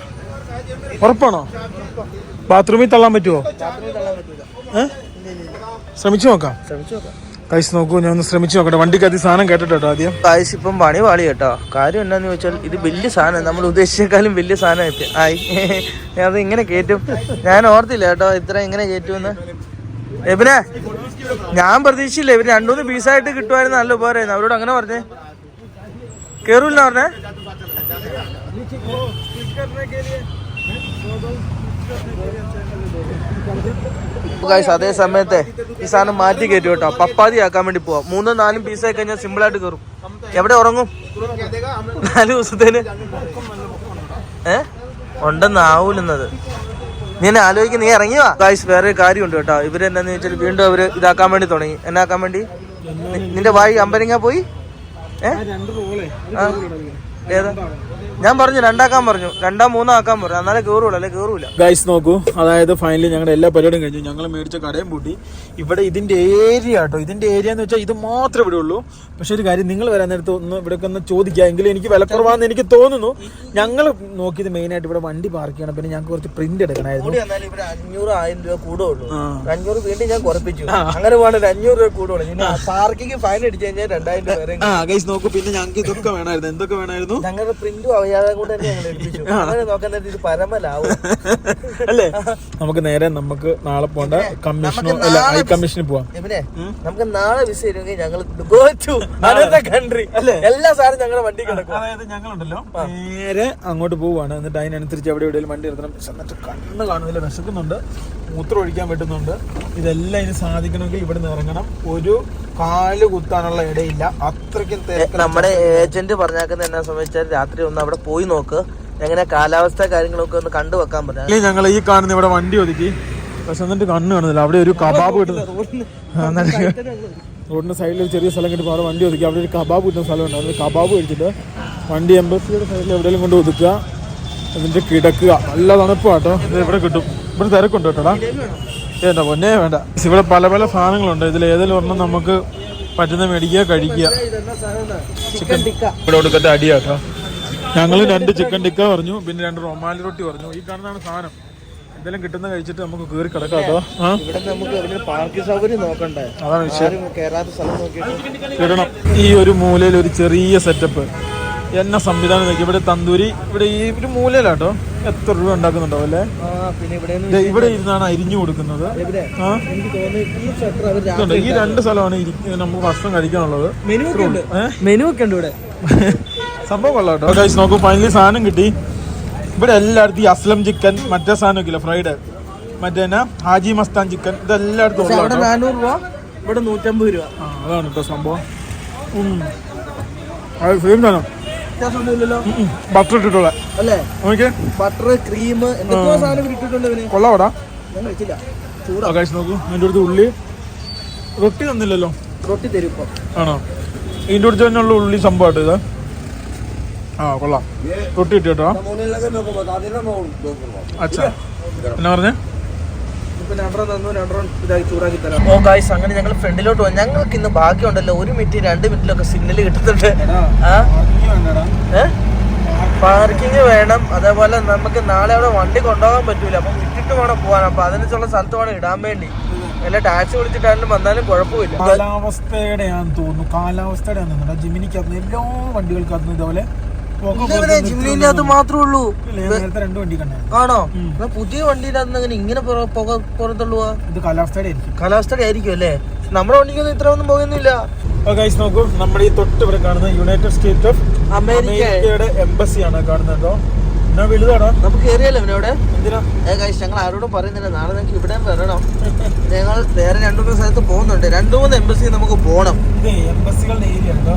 ഉറപ്പാണോ? ബാത്റൂമിൽ തള്ളാൻ പറ്റുമോ? ശ്രമിച്ചു നോക്കാം. കൈസ് നോക്കൂ, ഞാൻ ഒന്ന് ശ്രമിച്ചു നോക്കട്ടെ. വണ്ടിക്കകത്ത് സാധനം കേട്ടോ ആദ്യം. കായ്സ് ഇപ്പം പണി പാളി കേട്ടോ. കാര്യം എന്താന്ന് ചോദിച്ചാൽ ഇത് വലിയ സാധനം. നമ്മൾ ഉദ്ദേശിച്ചേക്കാളും വലിയ സാധനം ആയി. അത് ഇങ്ങനെ കയറ്റും. ഞാൻ ഓർത്തില്ല കേട്ടോ ഇത്ര ഇങ്ങനെ കയറ്റുമെന്ന്. എബിനെ ഞാൻ പ്രതീക്ഷിച്ചില്ല ഇവര് 2-3 പീസായിട്ട് കിട്ടുമായിരുന്നു, നല്ല ഉപകാരമായിരുന്നു. അവരോട് അങ്ങനെ പറഞ്ഞേ, കേറൂല്ല പറഞ്ഞേ. അതേ സമയത്തെ ഈ സാധനം മാറ്റി കയറ്റി കേട്ടോ, പപ്പാതി ആക്കാൻ വേണ്ടി പോവാം. 3-4 പീസായി കഴിഞ്ഞാൽ സിമ്പിൾ ആയിട്ട് കയറും. എവിടെ ഉറങ്ങും 4 ദിവസത്തേന്? ഉണ്ടെന്ന് ആവൂലെന്നത് നീ എന്നെ ആലോചിക്കുന്ന, നീ ഇറങ്ങിയോ ഗായ്സ്? വേറെ കാര്യമുണ്ട് കേട്ടോ. ഇവര് എന്താന്ന് വെച്ചാൽ വീണ്ടും അവര് ഇതാക്കാൻ വേണ്ടി തുടങ്ങി. എന്നാക്കാൻ വേണ്ടി? നിന്റെ വായി അമ്പരങ്ങ പോയി. ഏതാ? ഞാൻ പറഞ്ഞു 2 ആക്കാൻ പറഞ്ഞു, 2-3 ആക്കാൻ പറഞ്ഞു, എന്നാലേ കേറൂല, അല്ലെ കേറൂല. ഗൈസ് നോക്കൂ, അതായത് ഫൈനലി ഞങ്ങളുടെ എല്ലാ പരിപാടിയും കഴിഞ്ഞു. ഞങ്ങൾ മേടിച്ച കടയും പൂട്ടി. ഇവിടെ ഇതിന്റെ ഏരിയ കേട്ടോ, ഇതിന്റെ ഏരിയ എന്ന് വെച്ചാൽ ഇത് മാത്രമേ ഇവിടെ ഉള്ളൂ. പക്ഷെ ഒരു കാര്യം, നിങ്ങൾ വരാൻ നേരത്ത് ഒന്ന് ഇവിടെ ഒന്ന് ചോദിക്കുക, എങ്കിലും എനിക്ക് വിലക്കുറവാന്ന് എനിക്ക് തോന്നുന്നു. ഞങ്ങൾ നോക്കിയത് മെയിൻ ആയിട്ട് ഇവിടെ വണ്ടി പാർക്ക് ചെയ്യണം, പിന്നെ ഞങ്ങൾക്ക് കുറച്ച് പ്രിന്റ് എടുക്കണമായിരുന്നു. 500-1000 രൂപ കൂടുള്ളൂ. 500 വീണ്ടും ഞാൻ കുറപ്പിച്ചു. അങ്ങനെ വേണം 500 രൂപ കൂടുള്ളൂ. പാർക്കിംഗ് ഫൈൻ അടിച്ചു കഴിഞ്ഞാൽ 2000 രൂപ. ഗൈസ് നോക്കൂ, പിന്നെ ഞങ്ങൾക്ക് ഇതൊക്കെ വേണമായിരുന്നു. എന്തൊക്കെ വേണമായിരുന്നു? ഞങ്ങളുടെ പ്രിന്റും അവയാതെ കൂടെ തന്നെ ഞങ്ങൾ എടുപ്പിച്ചു. അങ്ങനെ നോക്കാൻ ഇത് പരമലാവും അല്ലേ? നമുക്ക് നേരെ നമുക്ക് നാളെ പോണ്ട കമ്മീഷനോ അല്ല ഹൈ കമ്മീഷന് പോവാം. ഇവനെ നമുക്ക് നാളെ വിസ തരുമെങ്കിൽ ഞങ്ങൾ ഗോ ടു അനദർ കൺട്രി. എല്ലാ സാധനം ഞങ്ങളുടെ വണ്ടി കിടക്കും. അതായത് ഞങ്ങളുണ്ടല്ലോ നേരെ അങ്ങോട്ട് പോവാണ്. എന്നിട്ട് അതിനനുസരിച്ച് എവിടെ എവിടെയും വണ്ടി നിർത്തണം. എന്നിട്ട് കണ്ണ് കാണുന്നില്ല, വിശക്കുന്നുണ്ട്, മൂത്രം ഒഴിക്കാൻ പറ്റുന്നുണ്ട്. ഇതെല്ലാം ഇനി സാധിക്കണമെങ്കിൽ ഇവിടെ നിന്ന് ഇറങ്ങണം. ഒരു കാല് കുത്താനുള്ള ഇടയില്ല, അത്രയ്ക്കും. നമ്മുടെ ഏജന്റ് പറഞ്ഞാക്കുന്ന എന്നെ സംബന്ധിച്ചാൽ രാത്രി ഒന്ന് അവിടെ പോയി നോക്ക്, എങ്ങനെ കാലാവസ്ഥ കാര്യങ്ങളൊക്കെ ഒന്ന് കണ്ടു വെക്കാൻ പറ്റും. ഞങ്ങൾ ഈ കാണുന്ന ഇവിടെ വണ്ടി ഒതുക്കി, പക്ഷെ എന്നിട്ട് കണ്ണ് കാണുന്നില്ല. അവിടെ ഒരു കബാബ് കിട്ടുന്ന റോഡിന്റെ സൈഡിൽ ഒരു ചെറിയ സ്ഥലം കിട്ടുമ്പോൾ അവിടെ വണ്ടി ഒതുക്കി. അവിടെ ഒരു കബാബ് കിട്ടുന്ന സ്ഥലമുണ്ട്. അവിടെ കബാബ് കഴിച്ചിട്ട് വണ്ടി എംബസിയുടെ സൈഡിൽ എവിടെയെങ്കിലും കൊണ്ട് ഒതുക്കുക, എന്നിട്ട് കിടക്കുക. നല്ല തണുപ്പ് കേട്ടോ. ഇത് ഇവിടെ കിട്ടും. ഇവിടെ തിരക്കുണ്ട് കേട്ടോടാ. വേണ്ട പൊന്നേ വേണ്ട. ഇവിടെ പല പല സാധനങ്ങളുണ്ട്. ഇതിൽ ഏതെങ്കിലും ഒരെണ്ണം നമുക്ക് പറ്റുന്ന മേടിക്കുക, കഴിക്കുക. ചിക്കൻ ഇവിടെ കൊടുക്കത്തെ അടിയാട്ടോ. ഞങ്ങൾ 2 ചിക്കൻ ടിക്ക പറഞ്ഞു, പിന്നെ 2 റൊമാലി റൊട്ടി പറഞ്ഞു. ഈ കാണുന്നതാണ് സാധനം. എന്തെങ്കിലും കിട്ടുന്ന കഴിച്ചിട്ട് നമുക്ക് കയറി കിടക്കാം കേട്ടോ. ഇവിടെ നമുക്ക് പാർക്കിംഗ് സൗകര്യം നോക്കണ്ടേ? അതാണ് വിഷയം. കേറാത്ത സ്ഥലം നോക്കിയിട്ട് കിടണം. ഈ ഒരു മൂലയിൽ ഒരു ചെറിയ സെറ്റപ്പ് എന്നെ സംവിധാനം നോക്കി. ഇവിടെ തന്തൂരി, ഇവിടെ ഈ ഒരു മൂലയിലാട്ടോ. എത്ര രൂപ ഉണ്ടാക്കുന്നുണ്ടാവും അല്ലേ? ഇവിടെ ഇരുന്നാണ് അരിഞ്ഞു കൊടുക്കുന്നത്. ഈ 2 സ്ഥലമാണ് നമുക്ക് ഭക്ഷണം കഴിക്കാനുള്ളത്. മെനു ഒക്കെ ഉണ്ട് ഇവിടെ. സംഭവം കൊള്ളാം കേട്ടോ. ഗൈസ് നോക്കൂ, ഫൈനലി സാധനം കിട്ടി. ഇവിടെ എല്ലായിടത്തും ഈ അസ്ലം ചിക്കൻ, മറ്റേ സാധനം ഇല്ല ഫ്രൈഡ്, മറ്റേ ഹാജി മസ്താൻ ചിക്കൻ, ഇതെല്ലായിടത്തും ഇവിടെ 400 രൂപ, ഇവിടെ 150 രൂപ. അതാണ് കേട്ടോ സംഭവം. സെയിം സാധനം, ബട്ടർ ഇട്ടിട്ടുള്ള അല്ലേ? നോക്കിയേ, ബട്ടർ ക്രീം എന്തൊക്കെയോ സാധനം ഇട്ടിട്ടുണ്ട്. കൊള്ളാവടാ. ഞാൻ കഴിച്ചില്ല. കഴിച്ച് നോക്കൂ. അതിൻ്റെ അടുത്ത് ഉള്ളി റൊട്ടി തന്നില്ലല്ലോ. റൊട്ടി തരും ഇപ്പൊ. ആണോ? ഇതിൻ്റെ അടുത്ത് തന്നെയുള്ള ഉള്ളി സംഭവമായിട്ട് ഇത്. കൊള്ളാം. റൊട്ടി ഇട്ട് കേട്ടോ. അച്ഛാ എന്നാ പറഞ്ഞേ? ഓ ഗായ്സ്, അങ്ങനെ ഞങ്ങൾ ഫ്രണ്ടിലോട്ട് പോകും. ഞങ്ങൾക്ക് ഇന്ന് ഭാഗ്യമുണ്ടല്ലോ, 1 മിനിറ്റ് 2 മിനിറ്റിലൊക്കെ സിഗ്നൽ കിട്ടുന്നുണ്ട്. പാർക്കിങ് വേണം. അതേപോലെ നമുക്ക് നാളെ അവിടെ വണ്ടി കൊണ്ടുപോകാൻ പറ്റൂല, അപ്പൊ വിട്ടിട്ട് വേണം പോകാൻ. അപ്പൊ അതിനുള്ള സ്ഥലത്ത് വേണം ഇടാൻ വേണ്ടി. വല്ല ടാക്സി വിളിച്ചിട്ടായാലും വന്നാലും കുഴപ്പമില്ല. കാലാവസ്ഥയുടെ ആണെന്ന് തോന്നുന്നു. കാലാവസ്ഥയുടെ ആണെന്ന് ജിമിനിക്കകത്ത് എല്ലാ വണ്ടികൾക്കകത്ത് ഇതേപോലെ ജിമ്മിനകത്ത് മാത്രമേ ഉള്ളൂ. 2 വണ്ടി കണ്ടായിരുന്നു. ആണോ? പുതിയ വണ്ടിയിലകത്ത് അങ്ങനെ ഇങ്ങനെ പുക പുറത്തുള്ളുവാ? ഇത് കാലാവസ്ഥയുടെ ആയിരിക്കും അല്ലേ? നമ്മുടെ വണ്ടിക്കൊന്നും ഇത്ര ഒന്നും പോകുന്നില്ല. നോക്കൂ, നമ്മുടെ ഈ തൊട്ട് ഇവിടെ കാണുന്ന യുണൈറ്റഡ് സ്റ്റേറ്റ് ഓഫ് അമേരിക്കയുടെ എംബസിയാണ് കാണുന്നത്. എന്നാ വലുതാണോ? നമുക്ക് കയറിയല്ലോ ഇവിടെ. എന്തിനാ? ഞങ്ങൾ ആരോടും പറയുന്നില്ല, നാളെ നിങ്ങൾക്ക് ഇവിടെ വരണം. ഞങ്ങൾ വേറെ 2-3 സ്ഥലത്ത് പോകുന്നുണ്ട്. 2-3 എംബസി നമുക്ക് പോകണം. എംബസികളുടെ ഏരിയ ഉണ്ടോ?